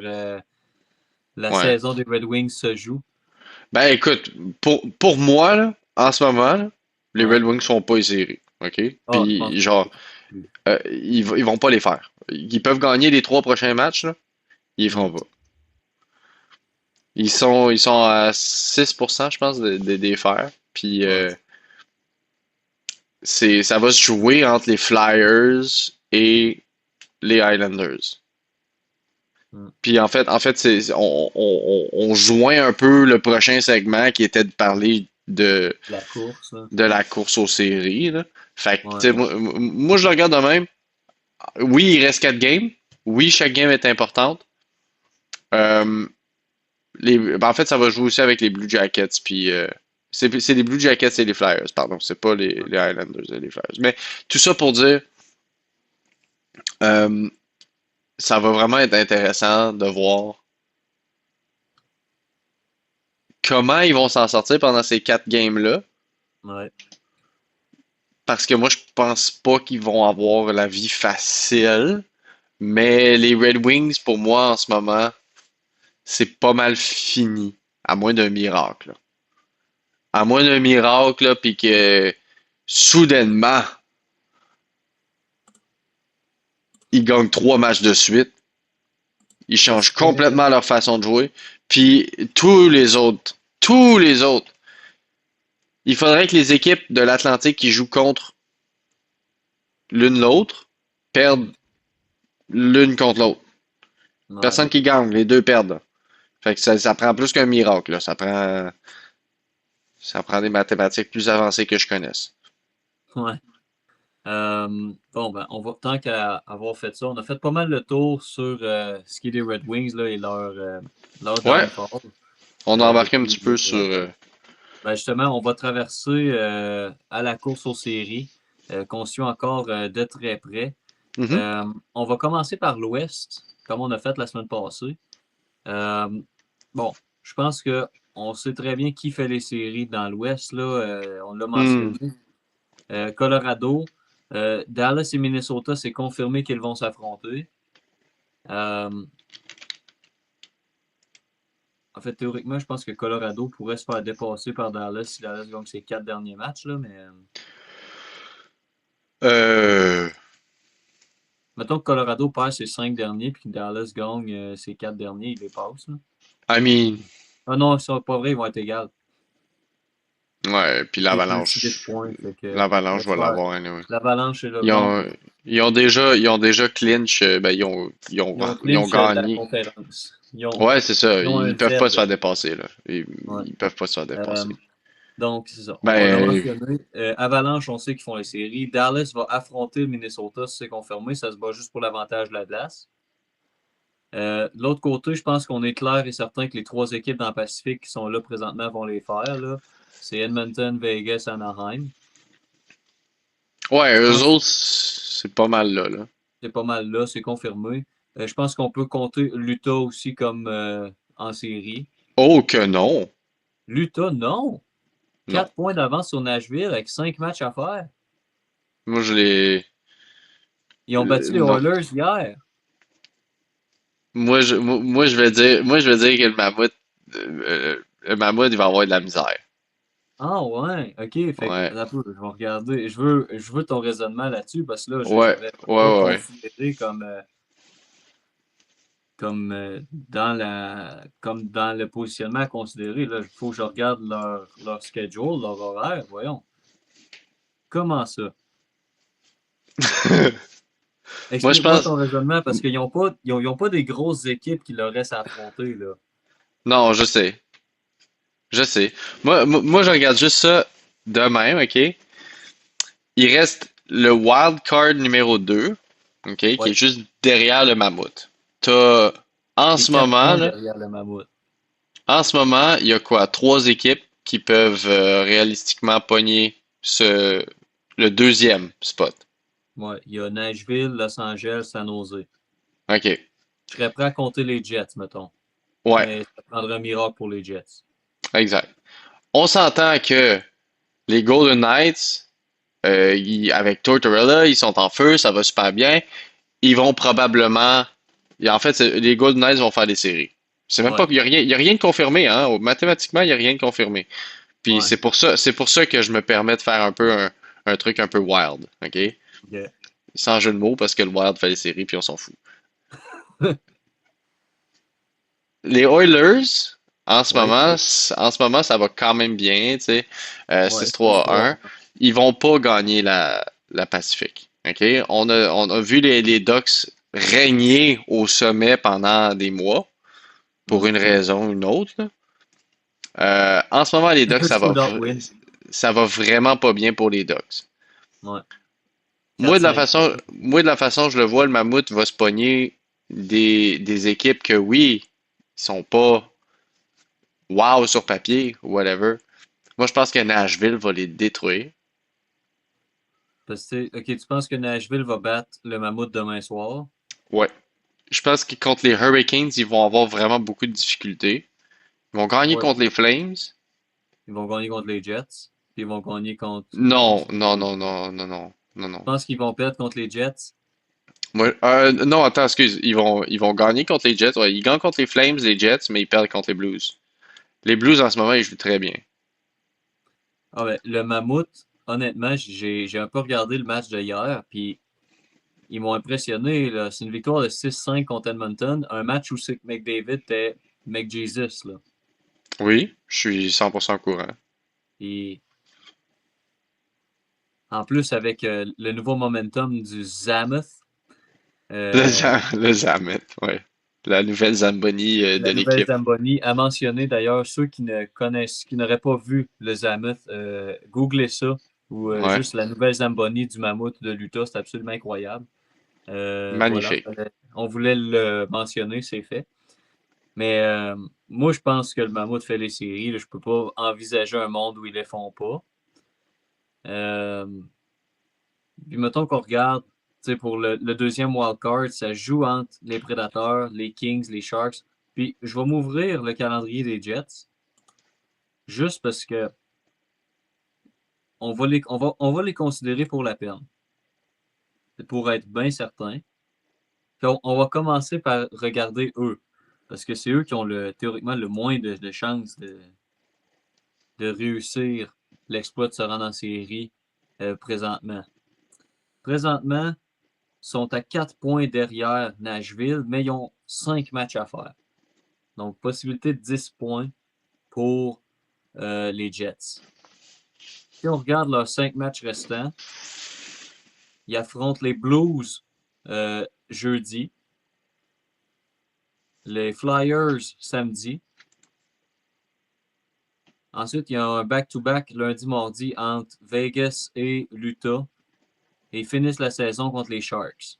[SPEAKER 1] la
[SPEAKER 2] Ouais.
[SPEAKER 1] saison des Red Wings se joue?
[SPEAKER 2] Ben écoute, pour moi, là, en ce moment, là, les
[SPEAKER 1] Ouais.
[SPEAKER 2] Red Wings sont pas les séries, OK?
[SPEAKER 1] Ah, je pense
[SPEAKER 2] Puis,
[SPEAKER 1] pas.
[SPEAKER 2] genre, ils vont pas les faire. Ils peuvent gagner les 3 prochains matchs, là, ils les feront
[SPEAKER 1] Hmm.
[SPEAKER 2] pas. Ils sont à 6%, je pense, des faire. Puis
[SPEAKER 1] Ouais.
[SPEAKER 2] ça va se jouer entre les Flyers et les Highlanders.
[SPEAKER 1] Hmm.
[SPEAKER 2] Puis en fait, on joint un peu le prochain segment qui était de parler
[SPEAKER 1] La course, là.
[SPEAKER 2] de la course aux séries, là. Fait que,
[SPEAKER 1] Ouais.
[SPEAKER 2] tu sais, moi, je le regarde de même. Oui, il reste 4 games. Oui, chaque game est importante. Euh, ben, en fait, ça va jouer aussi avec les Blue Jackets. Puis, c'est les Blue Jackets et les Flyers, pardon. C'est pas les Highlanders et les Flyers. Mais tout ça pour dire, euh, ça va vraiment être intéressant de voir comment ils vont s'en sortir pendant ces 4 games-là.
[SPEAKER 1] Ouais.
[SPEAKER 2] Parce que moi, je pense pas qu'ils vont avoir la vie facile. Mais les Red Wings, pour moi, en ce moment, c'est pas mal fini. À moins d'un miracle, là. À moins d'un miracle, là, puis que soudainement, ils gagnent 3 matchs de suite. Ils
[SPEAKER 1] Ça
[SPEAKER 2] changent
[SPEAKER 1] serait.
[SPEAKER 2] complètement leur façon de jouer. Puis tous les autres, il faudrait que les équipes de l'Atlantique qui jouent contre l'une l'autre perdent
[SPEAKER 1] Hmm.
[SPEAKER 2] l'une contre l'autre.
[SPEAKER 1] Ouais.
[SPEAKER 2] Personne qui gagne, les deux perdent. Fait que ça prend plus qu'un miracle, là. Ça prend des mathématiques plus avancées que je connaisse.
[SPEAKER 1] Ouais. Bon, ben, tant qu'à avoir fait ça, on a fait pas mal le tour sur ce qui est des Red Wings là, et leur
[SPEAKER 2] Ouais,
[SPEAKER 1] downfall
[SPEAKER 2] on a embarqué un
[SPEAKER 1] depuis.
[SPEAKER 2] petit peu sur.
[SPEAKER 1] Ben, justement, on va traverser à la course aux séries, qu'on suit encore de très près.
[SPEAKER 2] Mhm.
[SPEAKER 1] On va commencer par l'Ouest, comme on a fait la semaine passée. Euh, bon, je pense que on sait très bien qui fait les séries dans l'Ouest, là, on l'a
[SPEAKER 2] Hmm.
[SPEAKER 1] mentionné. Colorado, Dallas et Minnesota, c'est confirmé qu'ils vont s'affronter. Euh, En fait, théoriquement, je pense que Colorado pourrait se faire dépasser par Dallas si Dallas gagne ses 4 derniers matchs, là, mais
[SPEAKER 2] Euh,
[SPEAKER 1] mettons que Colorado perd ses 5 derniers puis que Dallas gagne ses 4 derniers, il les passe, là.
[SPEAKER 2] I mean,
[SPEAKER 1] Ah non, ça pas vrai, ils vont être égales.
[SPEAKER 2] ouais, puis
[SPEAKER 1] C'est plus 8
[SPEAKER 2] l'Avalanche,
[SPEAKER 1] points, fait que il va
[SPEAKER 2] l'Avalanche
[SPEAKER 1] se
[SPEAKER 2] va
[SPEAKER 1] faire.
[SPEAKER 2] l'avoir anyway.
[SPEAKER 1] L'Avalanche et le
[SPEAKER 2] Ils
[SPEAKER 1] bon.
[SPEAKER 2] ont, ils ont déjà clinch, ben,
[SPEAKER 1] Ils ont
[SPEAKER 2] ils ont
[SPEAKER 1] clinch la
[SPEAKER 2] gagné.
[SPEAKER 1] conférence.
[SPEAKER 2] Ouais, c'est ça.
[SPEAKER 1] Ils ont un
[SPEAKER 2] Ils peuvent pas se faire
[SPEAKER 1] Z.
[SPEAKER 2] dépasser, là.
[SPEAKER 1] Ouais.
[SPEAKER 2] Ils peuvent pas se faire
[SPEAKER 1] Euh,
[SPEAKER 2] dépasser.
[SPEAKER 1] donc, c'est ça. On l'a
[SPEAKER 2] Ben,
[SPEAKER 1] mentionné. Avalanche, on sait qu'ils font les séries. Dallas va affronter le Minnesota, c'est confirmé. Ça se bat juste pour l'avantage de la glace. De l'autre côté, je pense qu'on est clair et certain que les 3 équipes dans le Pacifique qui sont là présentement vont les faire, là. C'est Edmonton, Vegas, Anaheim.
[SPEAKER 2] ouais,
[SPEAKER 1] Je
[SPEAKER 2] eux
[SPEAKER 1] pense que
[SPEAKER 2] autres, c'est pas mal là, là.
[SPEAKER 1] c'est pas mal là, c'est confirmé. Je pense qu'on peut compter l'Utah aussi comme en série.
[SPEAKER 2] Oh que non!
[SPEAKER 1] L'Utah, non.
[SPEAKER 2] Non.
[SPEAKER 1] 4 points d'avance sur Nashville avec 5 matchs à faire.
[SPEAKER 2] Moi, je les...
[SPEAKER 1] Ils ont battu les
[SPEAKER 2] Non.
[SPEAKER 1] Oilers hier.
[SPEAKER 2] Moi, je vais dire que le mammouth, il va avoir de la misère.
[SPEAKER 1] Ah ouais, ok. Fait que,
[SPEAKER 2] Ouais.
[SPEAKER 1] attends un peu, je vais regarder. Je veux ton raisonnement là-dessus parce que là,
[SPEAKER 2] Ouais,
[SPEAKER 1] j'avais
[SPEAKER 2] ouais,
[SPEAKER 1] pas
[SPEAKER 2] ouais, ouais.
[SPEAKER 1] considéré comme dans le positionnement à considérer. Là, il faut que je regarde leur schedule, leur horaire. Voyons. Comment ça?
[SPEAKER 2] Moi, je
[SPEAKER 1] Explique-moi
[SPEAKER 2] pense...
[SPEAKER 1] ton raisonnement parce qu'ils n'ont pas des grosses équipes qui leur restent à affronter, là.
[SPEAKER 2] Non, je sais. Je sais. Moi, je regarde juste ça de même, OK? Il reste le wild card numéro 2, OK? Qui est
[SPEAKER 1] Ouais.
[SPEAKER 2] juste derrière le mammouth. T'as, en
[SPEAKER 1] Et
[SPEAKER 2] ce
[SPEAKER 1] 4
[SPEAKER 2] moment,
[SPEAKER 1] points
[SPEAKER 2] là,
[SPEAKER 1] derrière le Mammouth.
[SPEAKER 2] en ce moment, il y a quoi? Trois équipes qui peuvent réalistiquement pogner le deuxième spot.
[SPEAKER 1] Ouais. Il y a Nashville, Los Angeles, San Jose.
[SPEAKER 2] OK.
[SPEAKER 1] Je serais prêt à compter les Jets, mettons.
[SPEAKER 2] Ouais,
[SPEAKER 1] Mais ça prendrait un miracle pour les Jets.
[SPEAKER 2] exact. On s'entend que les Golden Knights, avec Tortorella, ils sont en feu, ça va super bien. Ils vont probablement. En fait, les Golden Knights vont faire des séries. C'est même pas
[SPEAKER 1] Ouais.
[SPEAKER 2] qu'il y a rien de confirmé, hein. Mathématiquement, il n'y a rien de confirmé. Puis
[SPEAKER 1] Ouais.
[SPEAKER 2] c'est pour ça que je me permets de faire un peu un truc un peu wild, OK?
[SPEAKER 1] Ok.
[SPEAKER 2] Sans jeu de mots, parce que le wild fait les séries, puis on s'en fout. Les Oilers,
[SPEAKER 1] Ouais.
[SPEAKER 2] en ce moment, ça va quand même bien, tu sais,
[SPEAKER 1] Ouais. 6-3.
[SPEAKER 2] 6-3-1. Ils vont pas gagner la Pacifique, OK? On a vu les Ducks régner au sommet pendant des mois, pour
[SPEAKER 1] Ouais.
[SPEAKER 2] une raison ou une autre, là. En ce moment, les Ducks,
[SPEAKER 1] Shootout win.
[SPEAKER 2] ça va vraiment pas bien pour les Ducks.
[SPEAKER 1] Ouais. 4-5.
[SPEAKER 2] Moi, de la façon que je le vois, le Mammouth va se pogner des équipes que, oui, ils sont pas wow sur papier, ou whatever. Moi, je pense que Nashville va les détruire.
[SPEAKER 1] Parce que, ok, tu penses que Nashville va battre le Mammouth demain soir?
[SPEAKER 2] Ouais. Je pense que contre les Hurricanes, ils vont avoir vraiment beaucoup de difficultés. Ils vont gagner
[SPEAKER 1] Ouais.
[SPEAKER 2] contre les Flames.
[SPEAKER 1] Ils vont gagner contre les Jets. Puis ils vont gagner contre.
[SPEAKER 2] Non, non, non, non, non, non, non,
[SPEAKER 1] Je
[SPEAKER 2] non.
[SPEAKER 1] pense qu'ils vont perdre contre les Jets.
[SPEAKER 2] Non, attends, excuse. Ils vont gagner contre les Jets. Ouais, ils gagnent contre les Flames, les Jets, mais ils perdent contre les Blues. Les Blues, en ce moment, ils jouent très bien.
[SPEAKER 1] Ah ben, le Mammouth, honnêtement, j'ai un peu regardé le match de hier. Puis ils m'ont impressionné, là. C'est une victoire de 6-5 contre Edmonton. Un match où c'est que McDavid était McJesus, là.
[SPEAKER 2] Oui, je suis 100% au courant.
[SPEAKER 1] Et en plus, avec le nouveau momentum du Zamuth, euh,
[SPEAKER 2] Le Zamet, ouais. La nouvelle Zamboni de
[SPEAKER 1] la nouvelle
[SPEAKER 2] l'équipe.
[SPEAKER 1] Zamboni a mentionné d'ailleurs ceux qui ne connaissent, qui n'auraient pas vu le Zamuth, googlez ça, ou
[SPEAKER 2] Ouais,
[SPEAKER 1] juste la nouvelle Zamboni du Mammouth de l'Utah, c'est absolument incroyable. Voilà,
[SPEAKER 2] magnifique.
[SPEAKER 1] on voulait le mentionner, c'est fait. Mais moi, je pense que le Mammouth fait les séries. Là, je peux pas envisager un monde où ils les font pas. Euh, Puis mettons qu'on regarde, tu sais, pour le deuxième wildcard, ça joue entre les Predators, les Kings, les Sharks. Puis je vais m'ouvrir le calendrier des Jets, juste parce que on va les considérer pour la peine, pour être bien certain. Puis on va commencer par regarder eux. Parce que c'est eux qui ont théoriquement le moins de chances de réussir l'exploit de se rendre en série présentement. Présentement, ils sont à 4 points derrière Nashville, mais ils ont 5 matchs à faire. Donc, possibilité de 10 points pour les Jets. Si on regarde leurs 5 matchs restants, ils affrontent les Blues jeudi, les Flyers samedi. Ensuite, il y a un back-to-back lundi-mardi entre Vegas et l'Utah. Et ils finissent la saison contre les Sharks.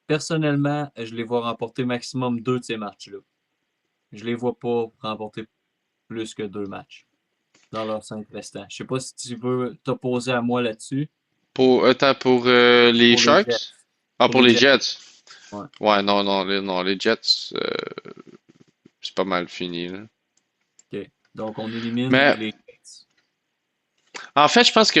[SPEAKER 1] Personnellement, je les vois remporter maximum 2 de ces matchs-là. Je les vois pas remporter plus que 2 matchs dans leurs 5 restants. Je sais pas si tu veux t'opposer à moi là-dessus.
[SPEAKER 2] Pour les
[SPEAKER 1] Pour les Jets.
[SPEAKER 2] Sharks? Ah,
[SPEAKER 1] Pour
[SPEAKER 2] pour
[SPEAKER 1] les
[SPEAKER 2] les
[SPEAKER 1] Jets.
[SPEAKER 2] Jets.
[SPEAKER 1] Ouais.
[SPEAKER 2] Ouais, non, les Jets, c'est pas mal fini, là.
[SPEAKER 1] OK. Donc, on élimine
[SPEAKER 2] Mais
[SPEAKER 1] les Jets.
[SPEAKER 2] en fait, je pense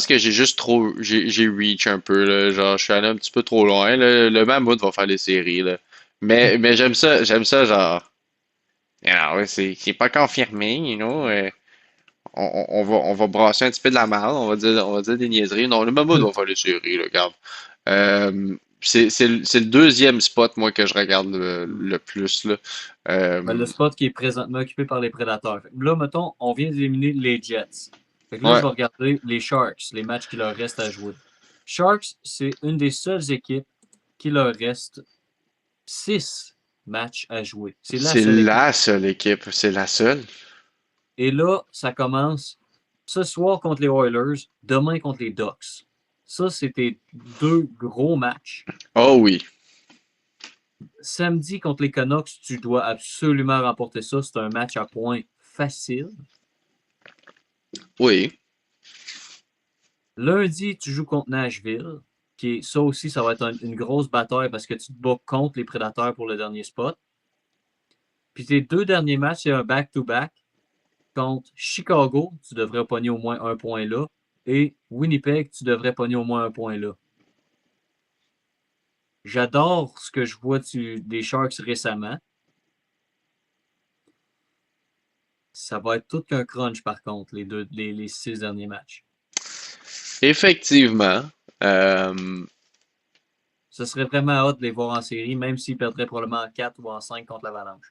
[SPEAKER 2] que j'ai reach un peu, là. Genre, je suis allé un petit peu trop loin, là. Le Mammouth va faire les séries, là. Mais j'aime ça, genre. Alors, ouais, c'est pas confirmé, you know. On va brasser un petit peu de la merde, on va dire des niaiseries. Non, le Mammouth va faire les séries, là, regarde. C'est le deuxième spot, moi, que je regarde le plus, là.
[SPEAKER 1] Le spot qui est présentement occupé par les Prédateurs. Là, mettons, on vient d'éliminer les Jets. Fait que là, je
[SPEAKER 2] Ouais,
[SPEAKER 1] vais regarder les Sharks, les matchs qui leur restent à jouer. Sharks, c'est une des seules équipes qui leur reste 6 matchs à jouer. C'est la
[SPEAKER 2] c'est
[SPEAKER 1] seule équipe.
[SPEAKER 2] la seule équipe, c'est la seule.
[SPEAKER 1] Et là, ça commence ce soir contre les Oilers, demain contre les Ducks. Ça, c'était 2 gros matchs.
[SPEAKER 2] Oh oui,
[SPEAKER 1] Samedi contre les Canucks, tu dois absolument remporter ça. C'est un match à points facile.
[SPEAKER 2] oui.
[SPEAKER 1] Lundi, tu joues contre Nashville. Ça aussi, ça va être une grosse bataille parce que tu te bats contre les Prédateurs pour le dernier spot. Puis tes 2 derniers matchs, c'est un back-to-back contre Chicago. Tu devrais pogner au moins un point là. Et Winnipeg, tu devrais pogner au moins un point là. J'adore ce que je vois des Sharks récemment. Ça va être tout qu'un crunch, par contre, les 6 derniers matchs.
[SPEAKER 2] Effectivement. Euh,
[SPEAKER 1] Ce serait vraiment hâte de les voir en série, même s'ils perdraient probablement en 4 ou en 5 contre l'Avalanche.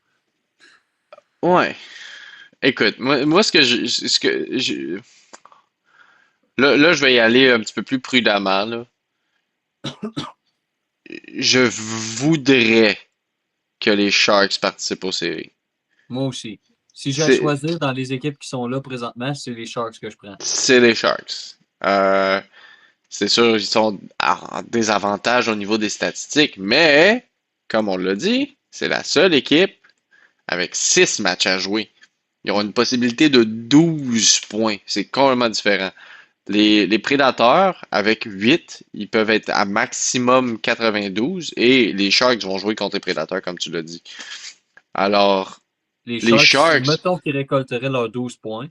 [SPEAKER 2] ouais. Écoute, moi ce que là, je vais y aller un petit peu plus prudemment, là. Je voudrais que les Sharks participent aux séries.
[SPEAKER 1] Moi aussi. Si j'ai à
[SPEAKER 2] C'est,
[SPEAKER 1] choisir dans les équipes qui sont là présentement, c'est les Sharks que je prends.
[SPEAKER 2] c'est les Sharks. C'est sûr, ils sont en désavantage au niveau des statistiques, mais, comme on l'a dit, c'est la seule équipe avec 6 matchs à jouer. Ils auront une possibilité de 12 points. C'est complètement différent. Les Prédateurs, avec 8, ils peuvent être à maximum 92 et les Sharks vont jouer contre les Prédateurs, comme tu l'as dit. Alors,
[SPEAKER 1] Les
[SPEAKER 2] les
[SPEAKER 1] Sharks,
[SPEAKER 2] Sharks,
[SPEAKER 1] mettons qu'ils récolteraient leurs 12 points,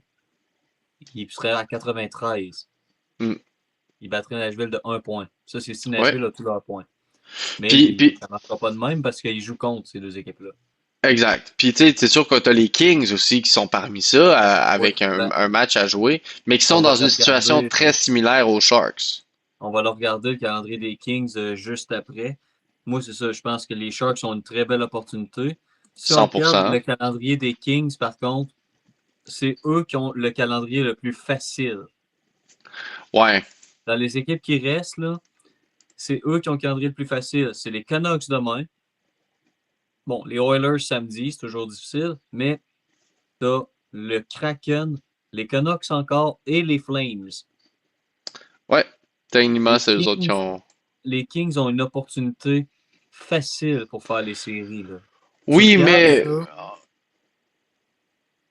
[SPEAKER 1] ils seraient à 93.
[SPEAKER 2] hmm,
[SPEAKER 1] Ils battraient Nashville de 1 point. Ça, c'est si
[SPEAKER 2] ouais.
[SPEAKER 1] Nashville a tous leurs points. Mais
[SPEAKER 2] Puis,
[SPEAKER 1] ça ne marchera pas de même parce qu'ils jouent contre ces 2 équipes-là.
[SPEAKER 2] exact. Puis, tu sais, c'est sûr que tu as les Kings aussi qui sont parmi ça,
[SPEAKER 1] Ouais,
[SPEAKER 2] avec
[SPEAKER 1] ben,
[SPEAKER 2] un match à jouer, mais qui sont
[SPEAKER 1] on va
[SPEAKER 2] dans
[SPEAKER 1] le
[SPEAKER 2] une situation
[SPEAKER 1] regarder.
[SPEAKER 2] très similaire aux Sharks.
[SPEAKER 1] On va le regarder, le calendrier des Kings, juste après. Moi, c'est ça. Je pense que les Sharks ont une très belle opportunité. Si on regarde
[SPEAKER 2] 100%.
[SPEAKER 1] le calendrier des Kings, par contre, c'est eux qui ont le calendrier le plus facile.
[SPEAKER 2] Ouais.
[SPEAKER 1] Dans les équipes qui restent, là, c'est eux qui ont le calendrier le plus facile. C'est les Canucks demain. Bon, les Oilers samedi, c'est toujours difficile, mais t'as le Kraken, les Canucks encore et les Flames.
[SPEAKER 2] Ouais. Techniquement,
[SPEAKER 1] Les
[SPEAKER 2] c'est eux autres qui
[SPEAKER 1] Kings,
[SPEAKER 2] ont.
[SPEAKER 1] les Kings ont une opportunité facile pour faire les séries, là. Tu
[SPEAKER 2] Oui,
[SPEAKER 1] regardes
[SPEAKER 2] mais
[SPEAKER 1] ça,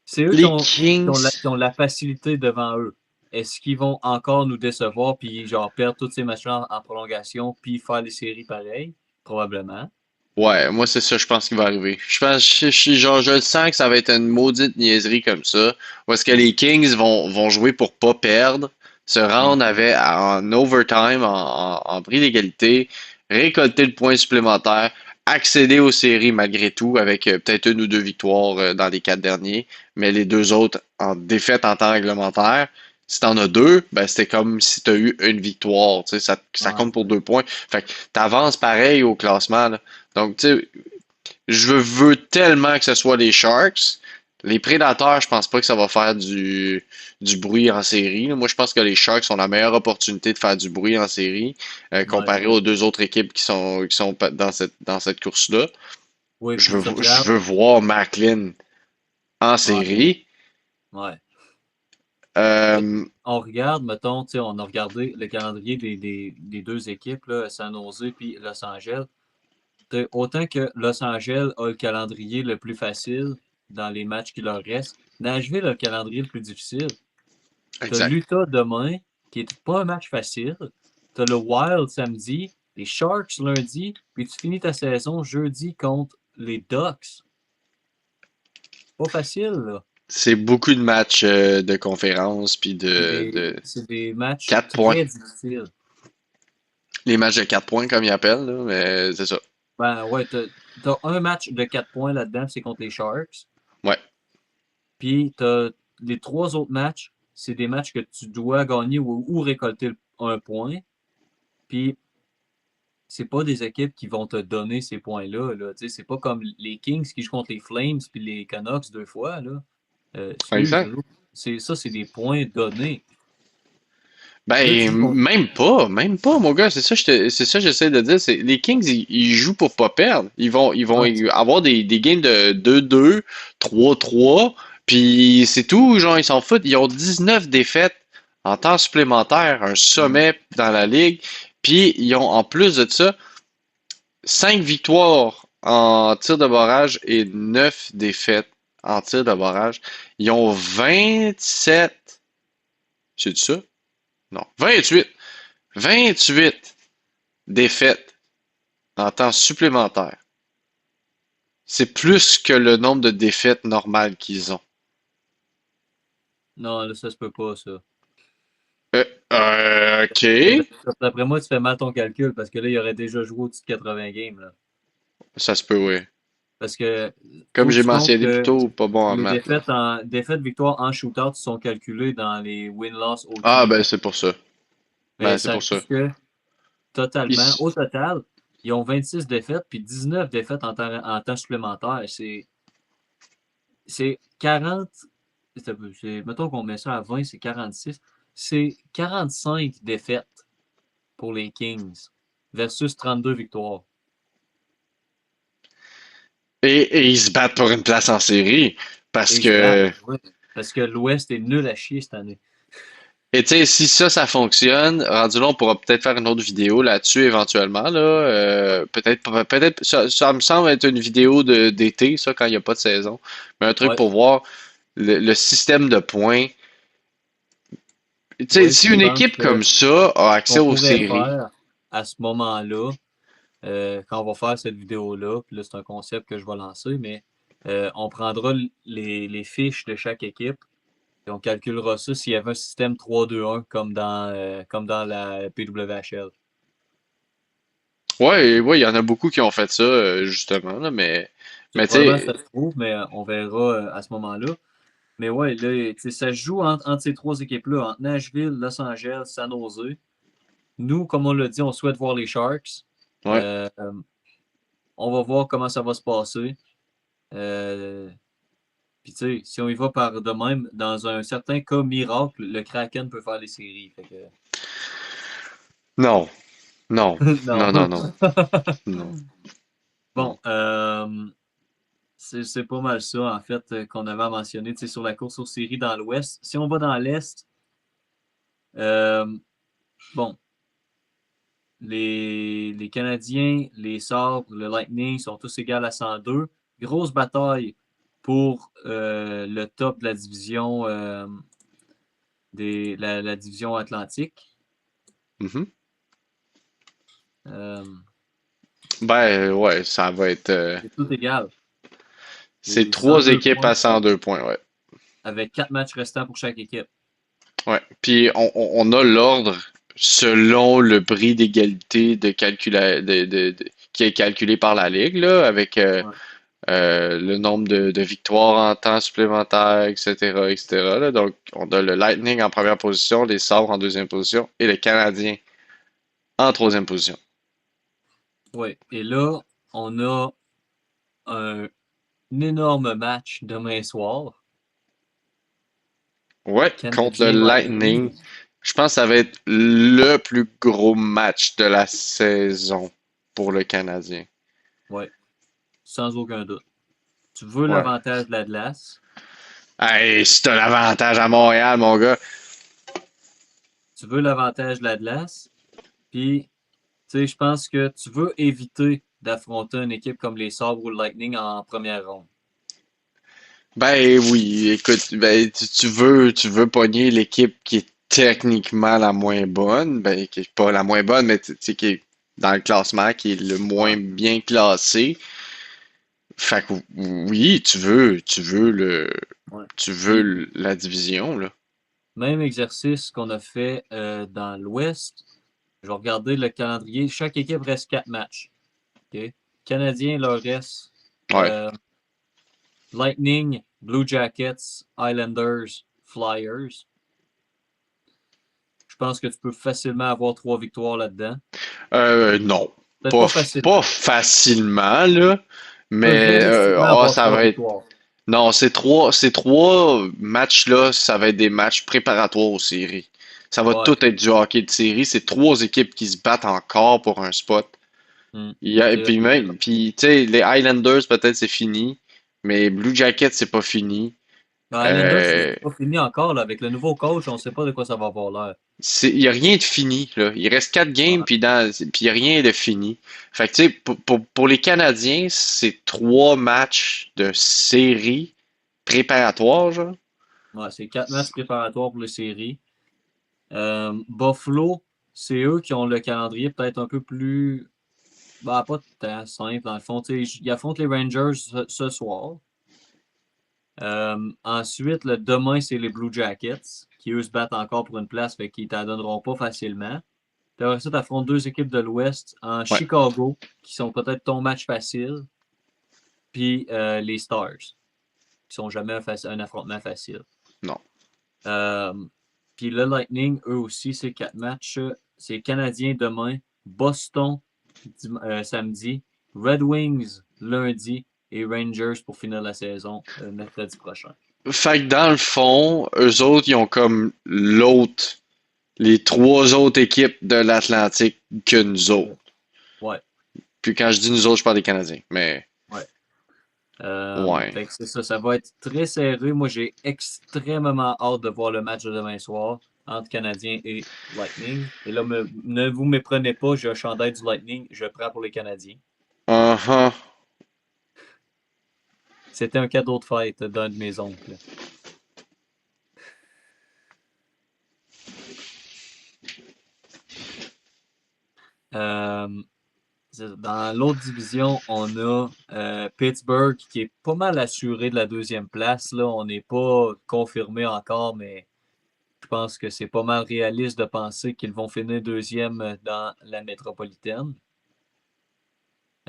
[SPEAKER 1] c'est eux
[SPEAKER 2] les
[SPEAKER 1] qui
[SPEAKER 2] Kings.
[SPEAKER 1] ont la facilité devant eux. Est-ce qu'ils vont encore nous décevoir puis genre perdre tous ces matchs-là en prolongation puis faire les séries pareilles? Probablement.
[SPEAKER 2] Ouais, moi c'est ça, je pense qu'il va arriver. Je pense, genre, je le sens que ça va être une maudite niaiserie comme ça. Où est-ce que les Kings vont jouer pour pas perdre, se rendre
[SPEAKER 1] Mhm.
[SPEAKER 2] en overtime, en bris d'égalité, récolter le point supplémentaire, accéder aux séries malgré tout, avec peut-être une ou deux victoires dans les 4 derniers, mais les deux autres en défaite en temps réglementaire. Si t'en as deux, ben c'était comme si t'as eu une victoire. Tu sais, ça
[SPEAKER 1] Ouais.
[SPEAKER 2] compte pour 2 points. Fait que t'avances pareil au classement, là. Donc, tu sais, je veux tellement que ce soit les Sharks. Les Prédateurs, je pense pas que ça va faire du bruit en série. Moi, je pense que les Sharks ont la meilleure opportunité de faire du bruit en série
[SPEAKER 1] Ouais.
[SPEAKER 2] comparé aux deux autres équipes qui sont dans cette course-là.
[SPEAKER 1] Oui,
[SPEAKER 2] Je
[SPEAKER 1] puis tu
[SPEAKER 2] veux, je
[SPEAKER 1] regardes.
[SPEAKER 2] veux voir Macklin en
[SPEAKER 1] Ouais.
[SPEAKER 2] série.
[SPEAKER 1] Ouais. Mais
[SPEAKER 2] Euh,
[SPEAKER 1] on regarde, mettons, tu sais, on a regardé le calendrier des deux équipes, là, San Jose puis Los Angeles. Autant que Los Angeles a le calendrier le plus facile dans les matchs qui leur restent, Nashville a le calendrier le plus difficile. Tu as
[SPEAKER 2] exact.
[SPEAKER 1] l'Utah demain, qui est pas un match facile. Tu as le Wild samedi, les Sharks lundi, puis tu finis ta saison jeudi contre les Ducks. Pas facile, là.
[SPEAKER 2] C'est beaucoup de matchs de conférence puis de
[SPEAKER 1] C'est des matchs
[SPEAKER 2] 4 points.
[SPEAKER 1] très difficiles.
[SPEAKER 2] Les matchs de 4 points, comme ils appellent, là, mais c'est ça.
[SPEAKER 1] Ben ouais, t'as un match de 4 points là-dedans, c'est contre les Sharks.
[SPEAKER 2] Ouais,
[SPEAKER 1] Puis t'as les trois autres matchs, c'est des matchs que tu dois gagner ou récolter un point. Puis c'est pas des équipes qui vont te donner ces points-là. Là. Tu sais, c'est pas comme les Kings qui jouent contre les Flames puis les Canucks deux fois. Là. Excuse,
[SPEAKER 2] exact.
[SPEAKER 1] là. Ça, c'est des points donnés. Là, tu
[SPEAKER 2] Ben,
[SPEAKER 1] joues contre.
[SPEAKER 2] même pas, mon gars. C'est ça que j'essaie de dire. Les Kings, ils jouent pour pas perdre. Ils vont
[SPEAKER 1] Ouais,
[SPEAKER 2] avoir des games de 2-2, 3-3, puis c'est tout. Genre, ils s'en foutent. Ils ont 19 défaites en temps supplémentaire, un
[SPEAKER 1] ouais.
[SPEAKER 2] sommet dans la ligue. Puis, ils ont, en plus de ça, 5 victoires en tir de barrage et 9 défaites en tir de barrage. Ils ont 27. C'est ça? Non, 28 défaites en temps supplémentaire. C'est plus que le nombre de défaites normales qu'ils ont.
[SPEAKER 1] Non, là, ça se peut pas, ça.
[SPEAKER 2] Euh, ok.
[SPEAKER 1] D'après moi, tu fais mal ton calcul parce que là, il aurait déjà joué au-dessus de 80 games. Là.
[SPEAKER 2] Ça se peut, oui.
[SPEAKER 1] Parce que
[SPEAKER 2] Comme
[SPEAKER 1] faut que
[SPEAKER 2] j'ai
[SPEAKER 1] tu comptes
[SPEAKER 2] mentionné plus
[SPEAKER 1] que
[SPEAKER 2] tôt, pas bon en
[SPEAKER 1] les
[SPEAKER 2] maths, là.
[SPEAKER 1] défaites victoires en shootout sont calculées dans les win-loss
[SPEAKER 2] Ah,
[SPEAKER 1] OT.
[SPEAKER 2] ben c'est pour ça.
[SPEAKER 1] Mais
[SPEAKER 2] Ben c'est
[SPEAKER 1] ça
[SPEAKER 2] pour ça.
[SPEAKER 1] reste que totalement,
[SPEAKER 2] Ici.
[SPEAKER 1] au total, ils ont 26 défaites puis 19 défaites en temps supplémentaire. C'est 40. Mettons qu'on met ça à 20, c'est 46. C'est 45 défaites pour les Kings versus 32 victoires.
[SPEAKER 2] Et ils se battent pour une place en série.
[SPEAKER 1] Et
[SPEAKER 2] Parce
[SPEAKER 1] ils se battent,
[SPEAKER 2] que
[SPEAKER 1] ouais. Parce que l'Ouest est nul à chier cette année.
[SPEAKER 2] Et tu sais, si ça fonctionne, rendu là, on pourra peut-être faire une autre vidéo là-dessus éventuellement, là. Peut-être, ça me semble être une vidéo d'été, ça, quand il n'y a pas de saison. Mais un truc
[SPEAKER 1] Ouais.
[SPEAKER 2] pour voir le système de points. Tu sais,
[SPEAKER 1] Oui,
[SPEAKER 2] si
[SPEAKER 1] puis je
[SPEAKER 2] une
[SPEAKER 1] pense
[SPEAKER 2] équipe
[SPEAKER 1] que
[SPEAKER 2] comme ça a
[SPEAKER 1] ce
[SPEAKER 2] accès
[SPEAKER 1] qu'on
[SPEAKER 2] aux
[SPEAKER 1] pourrait
[SPEAKER 2] séries,
[SPEAKER 1] faire à ce moment-là, quand on va faire cette vidéo-là, puis là, c'est un concept que je vais lancer, mais on prendra les fiches de chaque équipe et on calculera ça s'il y avait un système 3-2-1 comme dans la PWHL.
[SPEAKER 2] ouais, ouais, il y en a beaucoup qui ont fait ça, justement, là, mais tu
[SPEAKER 1] Probablement ça
[SPEAKER 2] sais,
[SPEAKER 1] se trouve, mais on verra à ce moment-là. Mais ouais, là, tu sais, ça se joue entre ces trois équipes-là, entre Nashville, Los Angeles, San Jose. Nous, comme on l'a dit, on souhaite voir les Sharks.
[SPEAKER 2] ouais.
[SPEAKER 1] Euh, on va voir comment ça va se passer. Euh, Puis, tu sais, si on y va par de même, dans un certain cas miracle, le Kraken peut faire les séries. Fait que...
[SPEAKER 2] Non, non, non, non,
[SPEAKER 1] non.
[SPEAKER 2] non, non, non.
[SPEAKER 1] Bon, c'est pas mal ça, en fait, qu'on avait à mentionner, tu sais, sur la course aux séries dans l'Ouest. Si on va dans l'Est, euh, bon, les Canadiens, les Sabres, le Lightning sont tous égaux à 102. Grosse bataille pour le top de la division, la division Atlantique.
[SPEAKER 2] Mhm.
[SPEAKER 1] Euh,
[SPEAKER 2] Ben, ouais, ça va être.
[SPEAKER 1] c'est tout égal.
[SPEAKER 2] C'est
[SPEAKER 1] C'est
[SPEAKER 2] trois
[SPEAKER 1] 102
[SPEAKER 2] équipes
[SPEAKER 1] points
[SPEAKER 2] à 102 points, ouais.
[SPEAKER 1] avec 4 matchs restants pour chaque équipe.
[SPEAKER 2] Ouais. Puis on a l'ordre selon le prix d'égalité de qui est calculé par la Ligue, là, avec
[SPEAKER 1] Ouais.
[SPEAKER 2] le nombre de victoires en temps supplémentaire, etc., etc., là. Donc, on a le Lightning en première position, les Sabres en deuxième position et le Canadien en troisième position.
[SPEAKER 1] Ouais. Et là, on a un énorme match demain soir.
[SPEAKER 2] Ouais, contre le
[SPEAKER 1] Canadien
[SPEAKER 2] Lightning.
[SPEAKER 1] Lightning.
[SPEAKER 2] Je pense que ça va être le plus gros match de la saison pour le Canadien.
[SPEAKER 1] Ouais. Sans aucun doute. Tu veux
[SPEAKER 2] Ouais.
[SPEAKER 1] l'avantage de la glace.
[SPEAKER 2] Hey, si t'as l'avantage à Montréal, mon gars.
[SPEAKER 1] Tu veux l'avantage de la glace. Puis, tu sais, je pense que tu veux éviter d'affronter une équipe comme les Sabres ou le Lightning en première ronde.
[SPEAKER 2] Ben oui, écoute, ben tu veux pogner l'équipe qui est techniquement la moins bonne, ben qui est pas la moins bonne, mais tu sais qui est dans le classement, qui est le moins
[SPEAKER 1] Ouais.
[SPEAKER 2] bien classé. Fait que oui,
[SPEAKER 1] Ouais.
[SPEAKER 2] tu
[SPEAKER 1] Puis,
[SPEAKER 2] veux la division là.
[SPEAKER 1] même exercice qu'on a fait dans l'Ouest. Je vais regarder le calendrier. Chaque équipe reste 4 matchs. OK? Canadiens, leur reste
[SPEAKER 2] Ouais.
[SPEAKER 1] euh, Lightning, Blue Jackets, Islanders, Flyers. Je pense que tu peux facilement avoir 3 victoires là-dedans.
[SPEAKER 2] Non,
[SPEAKER 1] Peut-être
[SPEAKER 2] pas
[SPEAKER 1] pas
[SPEAKER 2] pas
[SPEAKER 1] facilement.
[SPEAKER 2] facilement là,
[SPEAKER 1] Tu peux
[SPEAKER 2] mais
[SPEAKER 1] réalistiquement
[SPEAKER 2] oh,
[SPEAKER 1] avoir
[SPEAKER 2] ça
[SPEAKER 1] trois
[SPEAKER 2] va être
[SPEAKER 1] victoires.
[SPEAKER 2] non, ces trois matchs-là, ça va être des matchs préparatoires aux séries. Ça va
[SPEAKER 1] Ouais.
[SPEAKER 2] tout être du hockey de série. C'est trois équipes qui se battent encore pour un spot. Et
[SPEAKER 1] C'est
[SPEAKER 2] puis même, puis tu sais, les Highlanders, peut-être c'est fini, mais Blue Jackets, c'est pas fini.
[SPEAKER 1] Islanders, c'est
[SPEAKER 2] Euh,
[SPEAKER 1] pas fini encore. Là. Avec le nouveau coach, on ne sait pas de quoi ça va avoir l'air.
[SPEAKER 2] il y a rien de fini, là. Il reste quatre games,
[SPEAKER 1] Ouais.
[SPEAKER 2] puis il y a rien de fini. Fait que tu sais, pour les Canadiens, c'est trois matchs de série préparatoires, genre.
[SPEAKER 1] Ouais, c'est 4 matchs préparatoires pour les séries. Buffalo, c'est eux qui ont le calendrier peut-être un peu plus. Bah, pas tant simple, dans le fond. Ils affrontent les Rangers ce soir. Ensuite, le demain, c'est les Blue Jackets, qui eux se battent encore pour une place, fait qu'ils ne t'en donneront pas facilement. Puis après ça, tu affrontes deux équipes de l'Ouest en
[SPEAKER 2] Ouais,
[SPEAKER 1] Chicago, qui sont peut-être ton match facile, puis les Stars, qui sont jamais un affrontement facile.
[SPEAKER 2] non.
[SPEAKER 1] Euh, Puis le Lightning, eux aussi, c'est 4 matchs. C'est Canadien demain, Boston samedi, Red Wings lundi et Rangers pour finir la saison mercredi prochain.
[SPEAKER 2] Fait que dans le fond, eux autres, ils ont comme les trois autres équipes de l'Atlantique que nous autres.
[SPEAKER 1] Ouais,
[SPEAKER 2] Puis quand je dis nous autres, je parle des Canadiens. Mais
[SPEAKER 1] ouais.
[SPEAKER 2] ouais.
[SPEAKER 1] Fait que c'est ça, ça va être très serré. Moi, j'ai extrêmement hâte de voir le match de demain soir entre Canadiens et Lightning. Et là, ne vous méprenez pas, j'ai un chandail du Lightning, je prends pour les Canadiens.
[SPEAKER 2] Uh-huh.
[SPEAKER 1] C'était un cadeau de fête d'un de mes oncles. Euh, Dans l'autre division, on a Pittsburgh qui est pas mal assuré de la deuxième place. Là. On n'est pas confirmé encore, mais je pense que c'est pas mal réaliste de penser qu'ils vont finir deuxième dans la métropolitaine.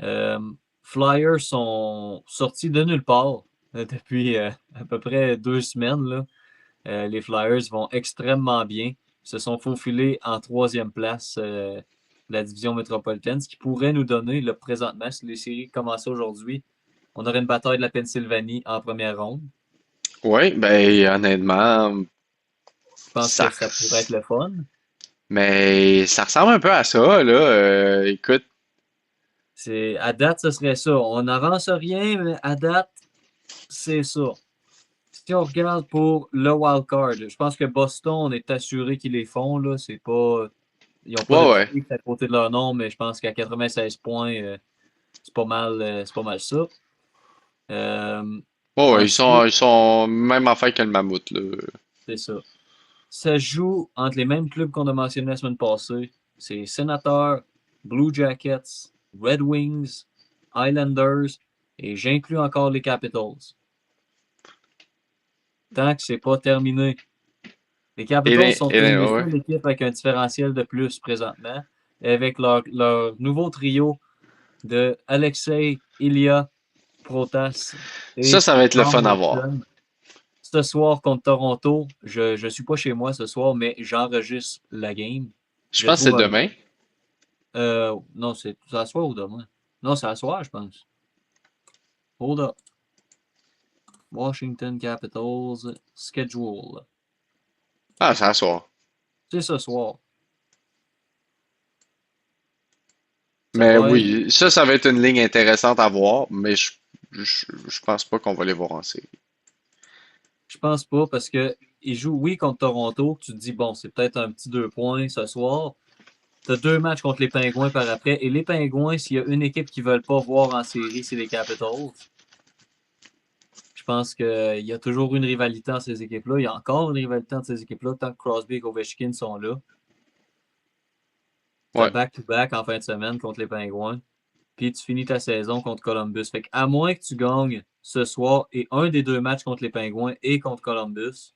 [SPEAKER 1] Euh, Flyers sont sortis de nulle part depuis à peu près 2 semaines. Là. Les Flyers vont extrêmement bien. Ils se sont faufilés en troisième place de la division métropolitaine, ce qui pourrait nous donner, là, présentement, si les séries commençaient aujourd'hui, on aurait une bataille de la Pennsylvanie en première ronde.
[SPEAKER 2] Ouais, ben honnêtement,
[SPEAKER 1] Je pense
[SPEAKER 2] ça,
[SPEAKER 1] que ça pourrait être le fun.
[SPEAKER 2] mais ça ressemble un peu à ça, là. Écoute,
[SPEAKER 1] À date, ce serait ça. On n'avance rien, mais à date, c'est ça. Si on regarde pour le wild card, je pense que Boston, on est assuré qu'ils les font. Là. C'est pas, ils n'ont pas de
[SPEAKER 2] ouais,
[SPEAKER 1] petit
[SPEAKER 2] ouais.
[SPEAKER 1] X à côté de leur nom, mais je pense qu'à 96 points, c'est pas mal ça. Euh,
[SPEAKER 2] Ouais, ouais,
[SPEAKER 1] Ensuite,
[SPEAKER 2] ils sont même en fait que le mammouth, là.
[SPEAKER 1] c'est ça. Ça joue entre les mêmes clubs qu'on a mentionnés la semaine passée. C'est Senators, Blue Jackets, Red Wings, Islanders et j'inclus encore les Capitals. Tant que c'est pas terminé. Les Capitals sont les
[SPEAKER 2] Ouais, ouais.
[SPEAKER 1] seules équipes avec un différentiel de plus présentement. Avec leur nouveau trio, de Alexei Ilya Protas
[SPEAKER 2] Ça,
[SPEAKER 1] et
[SPEAKER 2] ça va être le
[SPEAKER 1] Tom
[SPEAKER 2] fun à voir.
[SPEAKER 1] Wilson. Ce soir contre Toronto, je suis pas chez moi ce soir, mais j'enregistre la game.
[SPEAKER 2] Je
[SPEAKER 1] Je
[SPEAKER 2] pense que c'est
[SPEAKER 1] trouve
[SPEAKER 2] demain.
[SPEAKER 1] non, c'est à soir ou demain? Non, c'est à soir, je pense. Hold up. Washington Capitals schedule.
[SPEAKER 2] Ah, c'est à soir.
[SPEAKER 1] C'est ce soir. Ça
[SPEAKER 2] Mais
[SPEAKER 1] va être.
[SPEAKER 2] oui, ça va être une ligne intéressante à voir, mais je pense pas qu'on va les voir en série.
[SPEAKER 1] Je pense pas parce que ils jouent, oui, contre Toronto. Tu te dis, bon, c'est peut-être un petit 2 points ce soir. Tu as 2 matchs contre les Pingouins par après. Et les Pingouins, s'il y a une équipe qu'ils veulent pas voir en série, c'est les Capitals. Je pense qu'il y a toujours une rivalité entre ces équipes-là. Il y a encore une rivalité entre ces équipes-là tant que Crosby et Ovechkin sont là. Tu as
[SPEAKER 2] Ouais.
[SPEAKER 1] back-to-back en fin de semaine contre les Pingouins. Puis tu finis ta saison contre Columbus. Fait à moins que tu gagnes ce soir et un des 2 matchs contre les Pingouins et contre Columbus,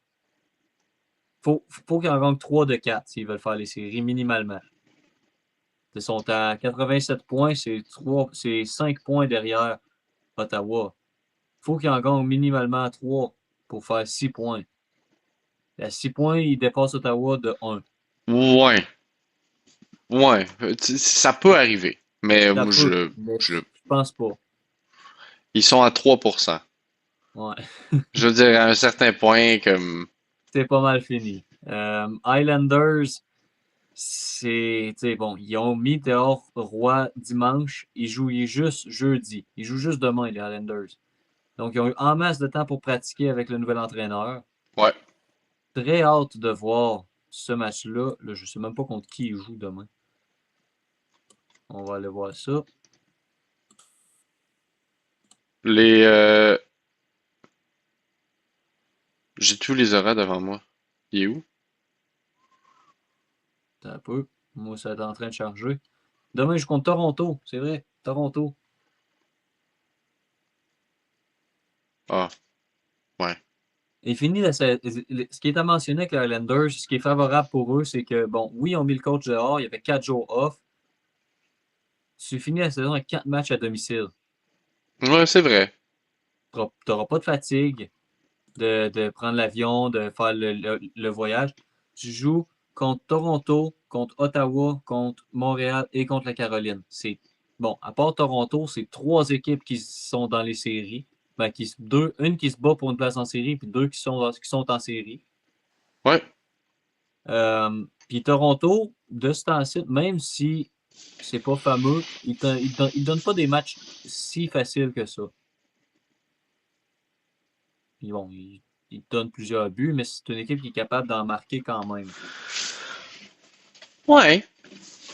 [SPEAKER 1] faut qu'ils en gagnent 3 de 4 s'ils veulent faire les séries minimalement. Ils sont à 87 points, c'est 5 points derrière Ottawa. Faut qu'ils en gagnent minimalement 3 pour faire 6 points. À 6 points, ils dépassent Ottawa de 1.
[SPEAKER 2] Ouais. Ouais. Ça peut arriver. Mais
[SPEAKER 1] Ça
[SPEAKER 2] moi,
[SPEAKER 1] peut, mais
[SPEAKER 2] je,
[SPEAKER 1] je pense pas.
[SPEAKER 2] ils sont à 3%.
[SPEAKER 1] Ouais.
[SPEAKER 2] Je veux dire, à un certain point, comme.
[SPEAKER 1] C'est pas mal fini. Islanders, bon, ils ont mis dehors Roy dimanche. Ils jouent juste jeudi. Ils jouent juste demain, les Islanders. Donc, ils ont eu en masse de temps pour pratiquer avec le nouvel entraîneur.
[SPEAKER 2] Ouais.
[SPEAKER 1] Très hâte de voir ce match-là. Là, je sais même pas contre qui ils jouent demain. On va aller voir ça.
[SPEAKER 2] Les. J'ai tous les horaires devant moi. Il est où?
[SPEAKER 1] Un peu. Moi, ça est en train de charger. Demain, je joue contre Toronto. C'est vrai. Toronto.
[SPEAKER 2] Ah, ouais.
[SPEAKER 1] Et fini ce qui est à mentionner avec les Islanders, ce qui est favorable pour eux, c'est que, bon, oui, ils ont mis le coach dehors, il y avait 4 jours off. Tu finis la saison avec 4 matchs à domicile.
[SPEAKER 2] Ouais, c'est vrai.
[SPEAKER 1] Tu n'auras pas de fatigue de prendre l'avion, de faire le voyage. Tu joues contre Toronto, contre Ottawa, contre Montréal et contre la Caroline. C'est bon, à part Toronto, c'est 3 équipes qui sont dans les séries. Ben, une qui se bat pour une place en série, puis 2 qui sont en série.
[SPEAKER 2] Ouais.
[SPEAKER 1] Puis Toronto, de ce temps-ci, même si c'est pas fameux, ils donnent pas des matchs si faciles que ça. Puis bon, ils donnent plusieurs buts, mais c'est une équipe qui est capable d'en marquer quand même.
[SPEAKER 2] Ouais.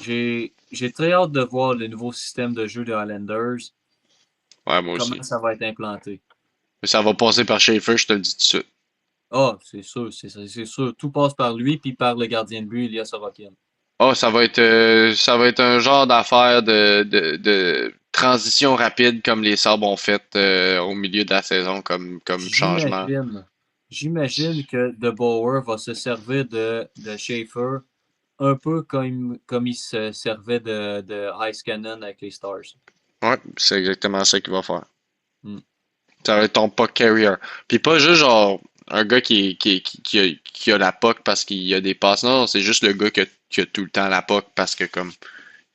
[SPEAKER 1] J'ai très hâte de voir le nouveau système de jeu des Highlanders,
[SPEAKER 2] Ouais, moi
[SPEAKER 1] comment
[SPEAKER 2] aussi.
[SPEAKER 1] ça va être implanté.
[SPEAKER 2] Mais ça va passer par Schaefer, je te le dis tout de suite.
[SPEAKER 1] Ah, c'est sûr, c'est sûr. Tout passe par lui, puis par le gardien de but, Elias Sorokin.
[SPEAKER 2] Oh, ça va être un genre d'affaire de transition rapide comme les Sabres ont fait au milieu de la saison comme changement.
[SPEAKER 1] J'imagine, j'imagine que De Boer va se servir de Schaefer un peu comme il se servait de Ice Cannon avec les Stars.
[SPEAKER 2] Ouais, c'est exactement ça qu'il va faire.
[SPEAKER 1] Hmm.
[SPEAKER 2] Ça va être ton puck carrier. Puis pas juste genre un gars qui a la puck parce qu'il a des passes. Non, c'est juste le gars qui a tout le temps la puck parce que comme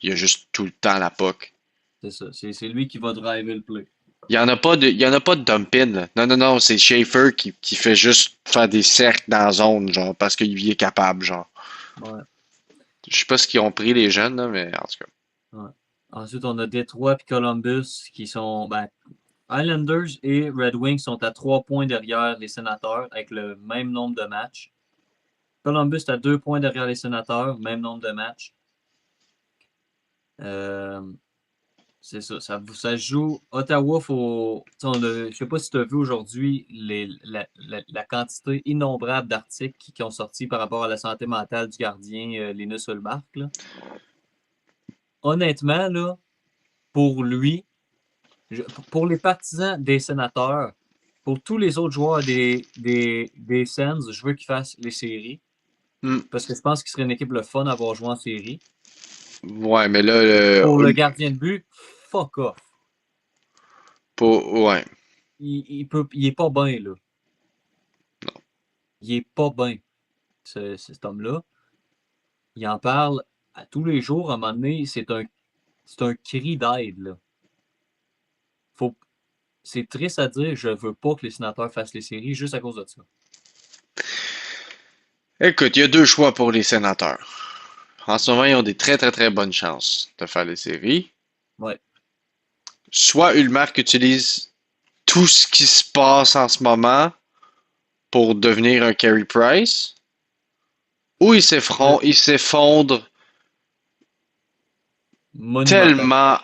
[SPEAKER 2] il a juste tout le temps la puck.
[SPEAKER 1] C'est ça. C'est lui qui va driver le play.
[SPEAKER 2] Il y en a pas de dumping, là. Non, non, non, c'est Schaefer qui fait juste faire des cercles dans la zone, genre, parce qu'il est capable, genre.
[SPEAKER 1] Ouais,
[SPEAKER 2] Je sais pas ce qu'ils ont pris les jeunes, là, mais en tout cas.
[SPEAKER 1] ouais. Ensuite, on a Detroit et Columbus qui sont. Ben, Islanders et Red Wings sont à 3 points derrière les Sénateurs avec le même nombre de matchs. Columbus est à 2 points derrière les Sénateurs, même nombre de matchs. Euh, c'est ça, ça joue. Ottawa, je ne sais pas si tu as vu aujourd'hui la quantité innombrable d'articles qui ont sorti par rapport à la santé mentale du gardien Linus Ullmark. Là. Honnêtement, là, pour lui, pour les partisans des Sénateurs, pour tous les autres joueurs des Sens, je veux qu'ils fassent les séries.
[SPEAKER 2] Hmm.
[SPEAKER 1] Parce que je pense qu'il serait une équipe le fun à avoir joué en série.
[SPEAKER 2] Ouais, mais là,
[SPEAKER 1] Pour le gardien de but, fuck off.
[SPEAKER 2] Ouais.
[SPEAKER 1] Il est pas bien, là. Il est pas bien, cet homme-là. Il en parle à tous les jours. À un moment donné, c'est un cri d'aide, là. Faut, c'est triste à dire, je veux pas que les sénateurs fassent les séries juste à cause de ça.
[SPEAKER 2] Écoute, il y a deux choix pour les sénateurs. En ce moment, ils ont des très très très bonnes chances de faire les séries.
[SPEAKER 1] Ouais.
[SPEAKER 2] Soit Ulmark utilise tout ce qui se passe en ce moment pour devenir un Carey Price, ou
[SPEAKER 1] Euh,
[SPEAKER 2] il s'effondre
[SPEAKER 1] Monumental.
[SPEAKER 2] tellement,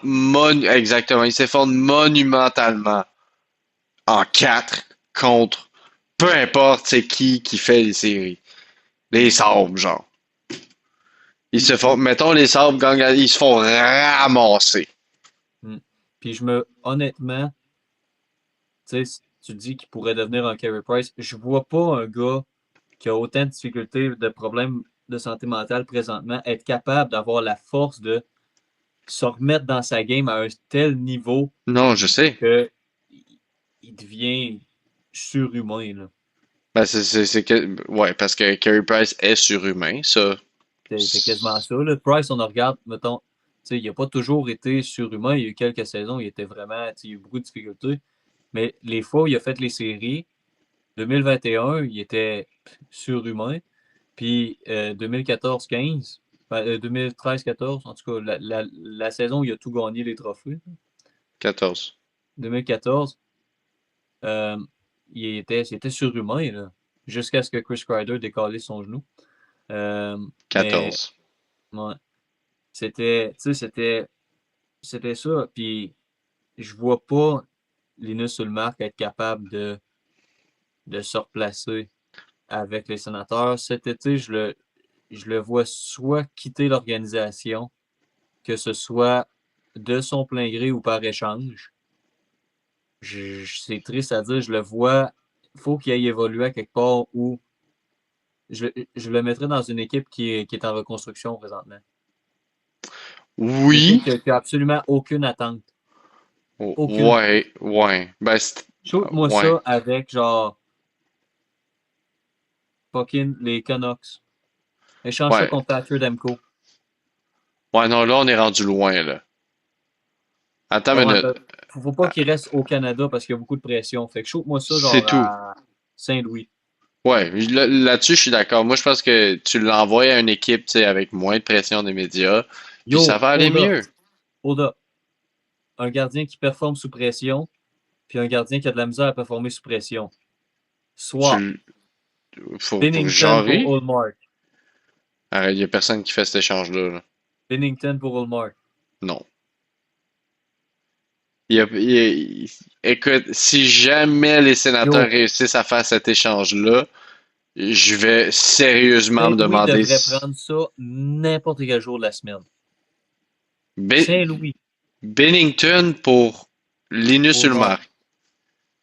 [SPEAKER 2] exactement, il s'effondre monumentalement en quatre contre peu importe c'est qui fait les séries. Les
[SPEAKER 1] Puis,
[SPEAKER 2] Sabres, genre. Ils
[SPEAKER 1] puis,
[SPEAKER 2] se font, mettons, les Sabres gagnent, ils se font ramasser.
[SPEAKER 1] hmm. Puis honnêtement, tu sais, tu dis qu'il pourrait devenir un Carey Price. Je vois pas un gars qui a autant de difficultés, de problèmes de santé mentale présentement, être capable d'avoir la force de se remettre dans sa game à un tel niveau
[SPEAKER 2] Non, je sais.
[SPEAKER 1] que il devient surhumain, là.
[SPEAKER 2] Ben, ouais, parce que Carey Price est surhumain, ça.
[SPEAKER 1] C'est quasiment ça, là. Price, on en regarde, mettons, tu sais, il n'a pas toujours été surhumain. Il y a eu quelques saisons, il était vraiment, tu sais, il y a eu beaucoup de difficultés. Mais les fois où il a fait les séries, 2021, il était surhumain. Puis 2014-15, 2013-14, en tout cas, la saison où il a tout gagné les trophées,
[SPEAKER 2] 14.
[SPEAKER 1] 2014, euh, c'était surhumain, là, jusqu'à ce que Chris Kreider décalisse son genou. Mais
[SPEAKER 2] 14.
[SPEAKER 1] ouais, tu sais, c'était ça. Puis je vois pas Linus Ulmark être capable de se replacer avec les sénateurs. Cet été, je le vois soit quitter l'organisation, que ce soit de son plein gré ou par échange. C'est triste à dire, je le vois. Il faut qu'il aille évoluer à quelque part où je, je le mettrais dans une équipe qui est en reconstruction présentement. Une équipe
[SPEAKER 2] Oui.
[SPEAKER 1] qui a absolument aucune attente. Aucune.
[SPEAKER 2] Ouais, ouais. Ben,
[SPEAKER 1] Shoot-moi
[SPEAKER 2] ouais.
[SPEAKER 1] ça avec genre fucking les Canucks. Échange ça
[SPEAKER 2] Ouais.
[SPEAKER 1] contre Thatcher Demko.
[SPEAKER 2] Ouais, non, là, on est rendu loin, là. Attends une
[SPEAKER 1] Ouais,
[SPEAKER 2] minute.
[SPEAKER 1] faut pas
[SPEAKER 2] Ah,
[SPEAKER 1] qu'il reste au Canada parce qu'il y a beaucoup de pression. Fait que shoot-moi ça
[SPEAKER 2] c'est
[SPEAKER 1] genre
[SPEAKER 2] tout.
[SPEAKER 1] à Saint-Louis.
[SPEAKER 2] Ouais, là-dessus, je suis d'accord. Moi, je pense que tu l'envoies à une équipe, tu sais, avec moins de pression des médias, puis ça
[SPEAKER 1] Yo,
[SPEAKER 2] va aller mieux.
[SPEAKER 1] hold up. Un gardien qui performe sous pression, puis un gardien qui a de la misère à performer sous pression. Swap.
[SPEAKER 2] Tu, faut
[SPEAKER 1] Bennington pour
[SPEAKER 2] genrer.
[SPEAKER 1] Ullmark.
[SPEAKER 2] Arrête, y a personne qui fait cet échange-là, là.
[SPEAKER 1] Bennington pour Ullmark.
[SPEAKER 2] Non. Écoute, si jamais les sénateurs
[SPEAKER 1] Yo,
[SPEAKER 2] réussissent à faire cet échange-là, je vais sérieusement me
[SPEAKER 1] Saint-Louis
[SPEAKER 2] demander
[SPEAKER 1] devrait prendre ça n'importe quel jour de la semaine.
[SPEAKER 2] Ben-
[SPEAKER 1] Saint-Louis
[SPEAKER 2] Bennington pour Linus
[SPEAKER 1] pour Ullmark.
[SPEAKER 2] Ulmark.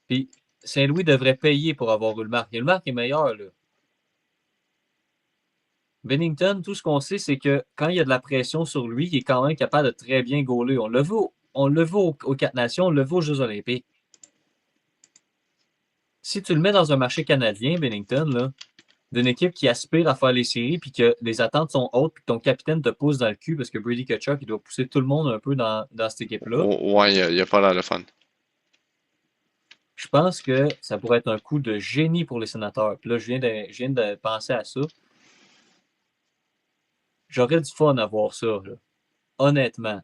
[SPEAKER 1] Puis Saint-Louis devrait payer pour avoir Ullmark. Ullmark est meilleur, là. Bennington, tout ce qu'on sait, c'est que quand il y a de la pression sur lui, il est quand même capable de très bien gauler. On le vu aux Quatre Nations, on le vu aux Jeux Olympiques. Si tu le mets dans un marché canadien, Bennington, là, d'une équipe qui aspire à faire les séries, puis que les attentes sont hautes, puis que ton capitaine te pousse dans le cul, parce que Brady Tkachuk, il doit pousser tout le monde un peu dans cette équipe-là,
[SPEAKER 2] Ouais, y a pas l'air le fun.
[SPEAKER 1] je pense que ça pourrait être un coup de génie pour les sénateurs. Puis là, je viens de penser à ça. J'aurais du fun à voir ça, là. Honnêtement.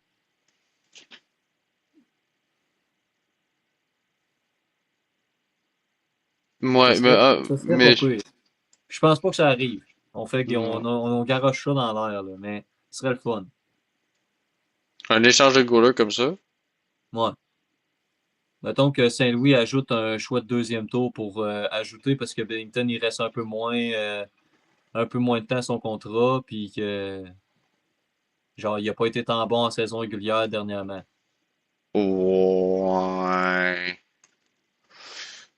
[SPEAKER 2] Ouais, mais,
[SPEAKER 1] Ça serait pas
[SPEAKER 2] mais
[SPEAKER 1] pire. Je pense pas que ça arrive. On garoche ça dans l'air, là, mais ce serait le fun.
[SPEAKER 2] un échange de goalers comme ça,
[SPEAKER 1] Ouais. Mettons que Saint-Louis ajoute un choix de deuxième tour pour ajouter parce que Bennington, il reste un peu moins de temps à son contrat, puis que genre, il a pas été tant bon en saison régulière dernièrement.
[SPEAKER 2] ouais.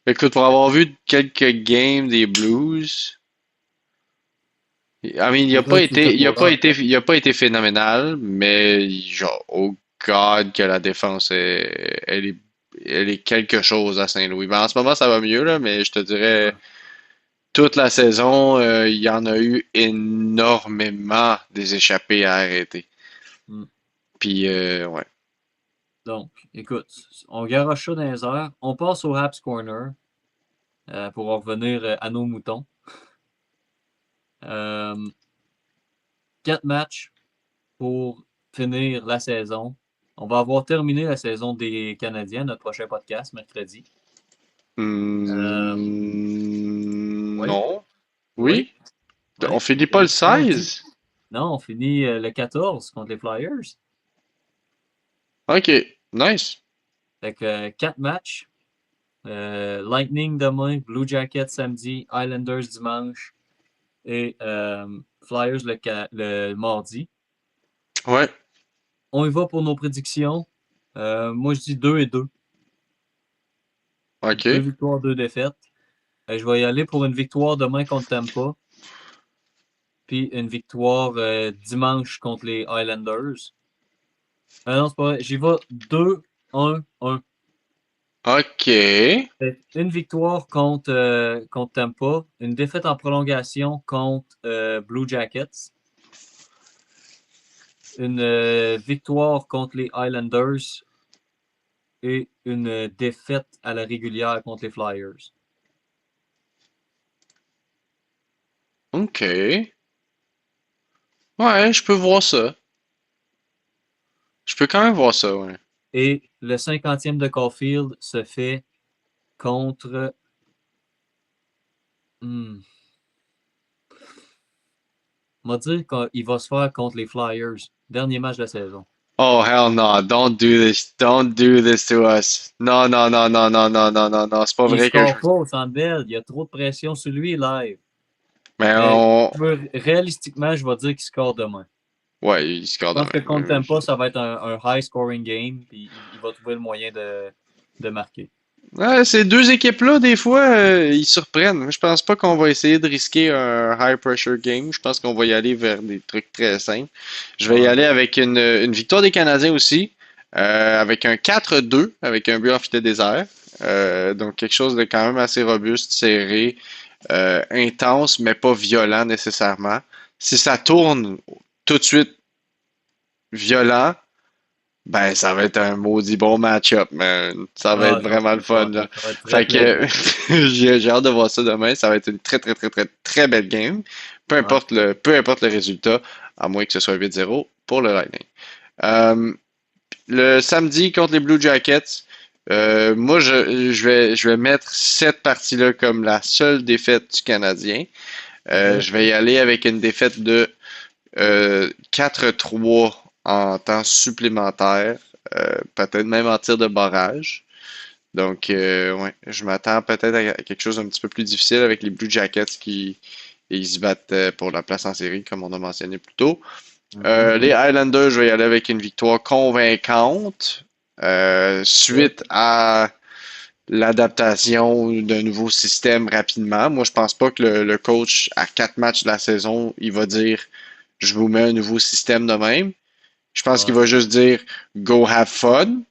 [SPEAKER 2] Écoute, pour avoir vu quelques games des Blues, I mean,
[SPEAKER 1] Le gars, il était
[SPEAKER 2] il a pas
[SPEAKER 1] goaler.
[SPEAKER 2] été, il a pas été phénoménal, mais genre, God que la défense elle est quelque chose à Saint-Louis. Ben, en ce moment, ça va mieux, là, mais je te dirais,
[SPEAKER 1] Ouais.
[SPEAKER 2] toute la saison, il y en a eu énormément des échappées à arrêter.
[SPEAKER 1] Mm.
[SPEAKER 2] Puis, ouais.
[SPEAKER 1] Donc, écoute, on garoche ça dans les airs. On passe au Habs Corner pour en revenir à nos moutons. 4 matchs pour finir la saison. On va avoir terminé la saison des Canadiens, notre prochain podcast, mercredi. Oui,
[SPEAKER 2] Non.
[SPEAKER 1] oui,
[SPEAKER 2] Oui. On
[SPEAKER 1] oui.
[SPEAKER 2] finit pas le
[SPEAKER 1] Et mardi.
[SPEAKER 2] 16?
[SPEAKER 1] Non, on finit le 14 contre les Flyers.
[SPEAKER 2] Ok. Nice.
[SPEAKER 1] Fait que 4 matchs. Lightning demain, Blue Jackets samedi, Islanders dimanche et Flyers le mardi.
[SPEAKER 2] Ouais.
[SPEAKER 1] On y va pour nos prédictions. Moi, je dis 2-2. Deux
[SPEAKER 2] Ok.
[SPEAKER 1] victoires, 2 défaites. Je vais y aller pour une victoire demain contre Tampa, puis une victoire dimanche contre les Highlanders. Non, c'est pas vrai. J'y vais 2-1-1.
[SPEAKER 2] Ok.
[SPEAKER 1] Une victoire contre Tampa, une défaite en prolongation contre Blue Jackets, une victoire contre les Highlanders et une défaite à la régulière contre les Flyers.
[SPEAKER 2] Ok. Ouais, je peux voir ça. Je peux quand même voir ça, ouais.
[SPEAKER 1] Et le 50e de Caulfield se fait contre. Hmm, on va dire qu'il va se faire contre les Flyers. Dernier match de la saison.
[SPEAKER 2] Oh, hell no. Don't do this. Don't do this to us. Non, non, non, non, non, non, non, non, non. C'est pas
[SPEAKER 1] Il
[SPEAKER 2] vrai que je...
[SPEAKER 1] score pas au Centre Bell. Il y a trop de pression sur lui live.
[SPEAKER 2] Mais
[SPEAKER 1] Mais
[SPEAKER 2] on...
[SPEAKER 1] réalistiquement, je vais dire qu'il score demain.
[SPEAKER 2] Ouais, il score
[SPEAKER 1] Je pense que
[SPEAKER 2] demain.
[SPEAKER 1] contre Tampa, ça va être un high-scoring game. Puis il va trouver le moyen de marquer.
[SPEAKER 2] Ouais, ces deux équipes-là, des fois, ils surprennent. Je pense pas qu'on va essayer de risquer un high pressure game. Je pense qu'on va y aller vers des trucs très simples. Je vais y
[SPEAKER 1] Ouais.
[SPEAKER 2] aller avec une victoire des Canadiens aussi, avec un 4-2, avec un but en filet désert. Donc quelque chose de quand même assez robuste, serré, intense, mais pas violent nécessairement. Si ça tourne tout de suite violent, ben, ça va être un maudit bon match-up, man. Ça va être
[SPEAKER 1] Ah, ça va
[SPEAKER 2] vraiment
[SPEAKER 1] être
[SPEAKER 2] le
[SPEAKER 1] le
[SPEAKER 2] fun,
[SPEAKER 1] fun.
[SPEAKER 2] là.
[SPEAKER 1] Ça va être très
[SPEAKER 2] Fait que
[SPEAKER 1] plaisant.
[SPEAKER 2] j'ai hâte de voir ça demain. Ça va être une très, très, très, très, très belle game.
[SPEAKER 1] Ouais.
[SPEAKER 2] Peu importe le résultat, à moins que ce soit 8-0 pour le Lightning. Euh, le samedi contre les Blue Jackets, moi, je vais mettre cette partie-là comme la seule défaite du Canadien.
[SPEAKER 1] OK.
[SPEAKER 2] Je vais y aller avec une défaite de 4-3 en temps supplémentaire, peut-être même en tir de barrage. Donc, ouais, je m'attends peut-être à quelque chose d'un petit peu plus difficile avec les Blue Jackets qui ils se battent pour la place en série, comme on a mentionné plus tôt.
[SPEAKER 1] Mhm.
[SPEAKER 2] Les Highlanders, je vais y aller avec une victoire convaincante
[SPEAKER 1] OK.
[SPEAKER 2] suite à l'adaptation d'un nouveau système rapidement. Moi, je pense pas que le coach, à 4 matchs de la saison, il va dire je vous mets un nouveau système de même. Je pense qu'il
[SPEAKER 1] Ouais.
[SPEAKER 2] va juste dire go have fun.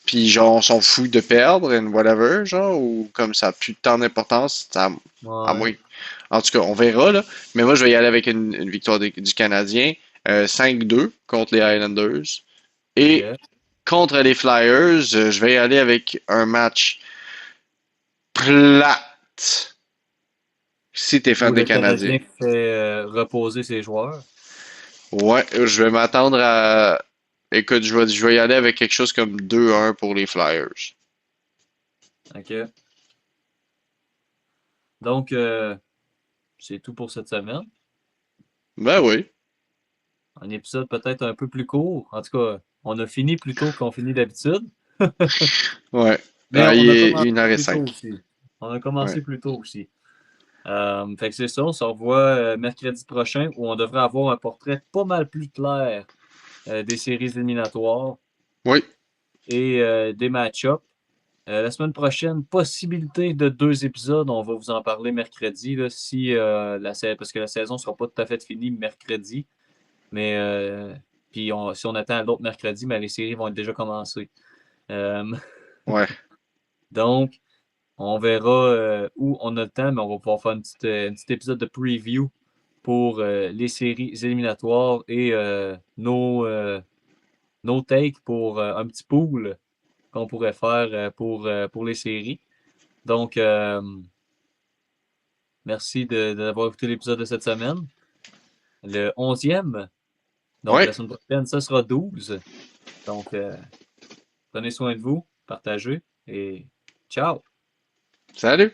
[SPEAKER 2] Puis genre, on s'en fout de perdre and whatever, genre, ou comme ça a plus tant d'importance, à
[SPEAKER 1] Ouais.
[SPEAKER 2] moins. En tout cas, on verra, là. Mais moi, je vais y aller avec une victoire du Canadien, 5-2 contre les Highlanders. Et
[SPEAKER 1] OK.
[SPEAKER 2] contre les Flyers, je vais y aller avec un match plate, si t'es
[SPEAKER 1] Où
[SPEAKER 2] fan des
[SPEAKER 1] le
[SPEAKER 2] Canadiens.
[SPEAKER 1] Canadien fait reposer ses joueurs.
[SPEAKER 2] Ouais, je vais m'attendre à... Écoute, je vais y aller avec quelque chose comme 2-1 pour les Flyers.
[SPEAKER 1] OK. Donc, c'est tout pour cette semaine.
[SPEAKER 2] Ben oui.
[SPEAKER 1] Un épisode peut-être un peu plus court. En tout cas, on a fini plus tôt qu'on finit d'habitude.
[SPEAKER 2] Ouais.
[SPEAKER 1] Mais
[SPEAKER 2] Ah, il
[SPEAKER 1] on a
[SPEAKER 2] est
[SPEAKER 1] commencé
[SPEAKER 2] une heure et
[SPEAKER 1] plus tôt
[SPEAKER 2] cinq.
[SPEAKER 1] aussi. On a
[SPEAKER 2] Ouais.
[SPEAKER 1] commencé plus tôt aussi. Fait que c'est ça, on se revoit mercredi prochain où on devrait avoir un portrait pas mal plus clair des séries éliminatoires
[SPEAKER 2] Oui.
[SPEAKER 1] et des match-ups. La semaine prochaine, possibilité de 2 épisodes. On va vous en parler mercredi, là, si, parce que la saison ne sera pas tout à fait finie mercredi. Mais Puis si on attend l'autre mercredi, ben, les séries vont être déjà commencées. Euh,
[SPEAKER 2] Ouais.
[SPEAKER 1] donc, on verra où on a le temps, mais on va pouvoir faire un petit épisode de preview pour les séries éliminatoires et nos takes pour un petit pool qu'on pourrait faire pour les séries. Donc, merci d'avoir écouté l'épisode de cette semaine. Le 11e. Donc,
[SPEAKER 2] Ouais.
[SPEAKER 1] la semaine prochaine, ça sera 12. Donc, prenez soin de vous, partagez et ciao!
[SPEAKER 2] Salut!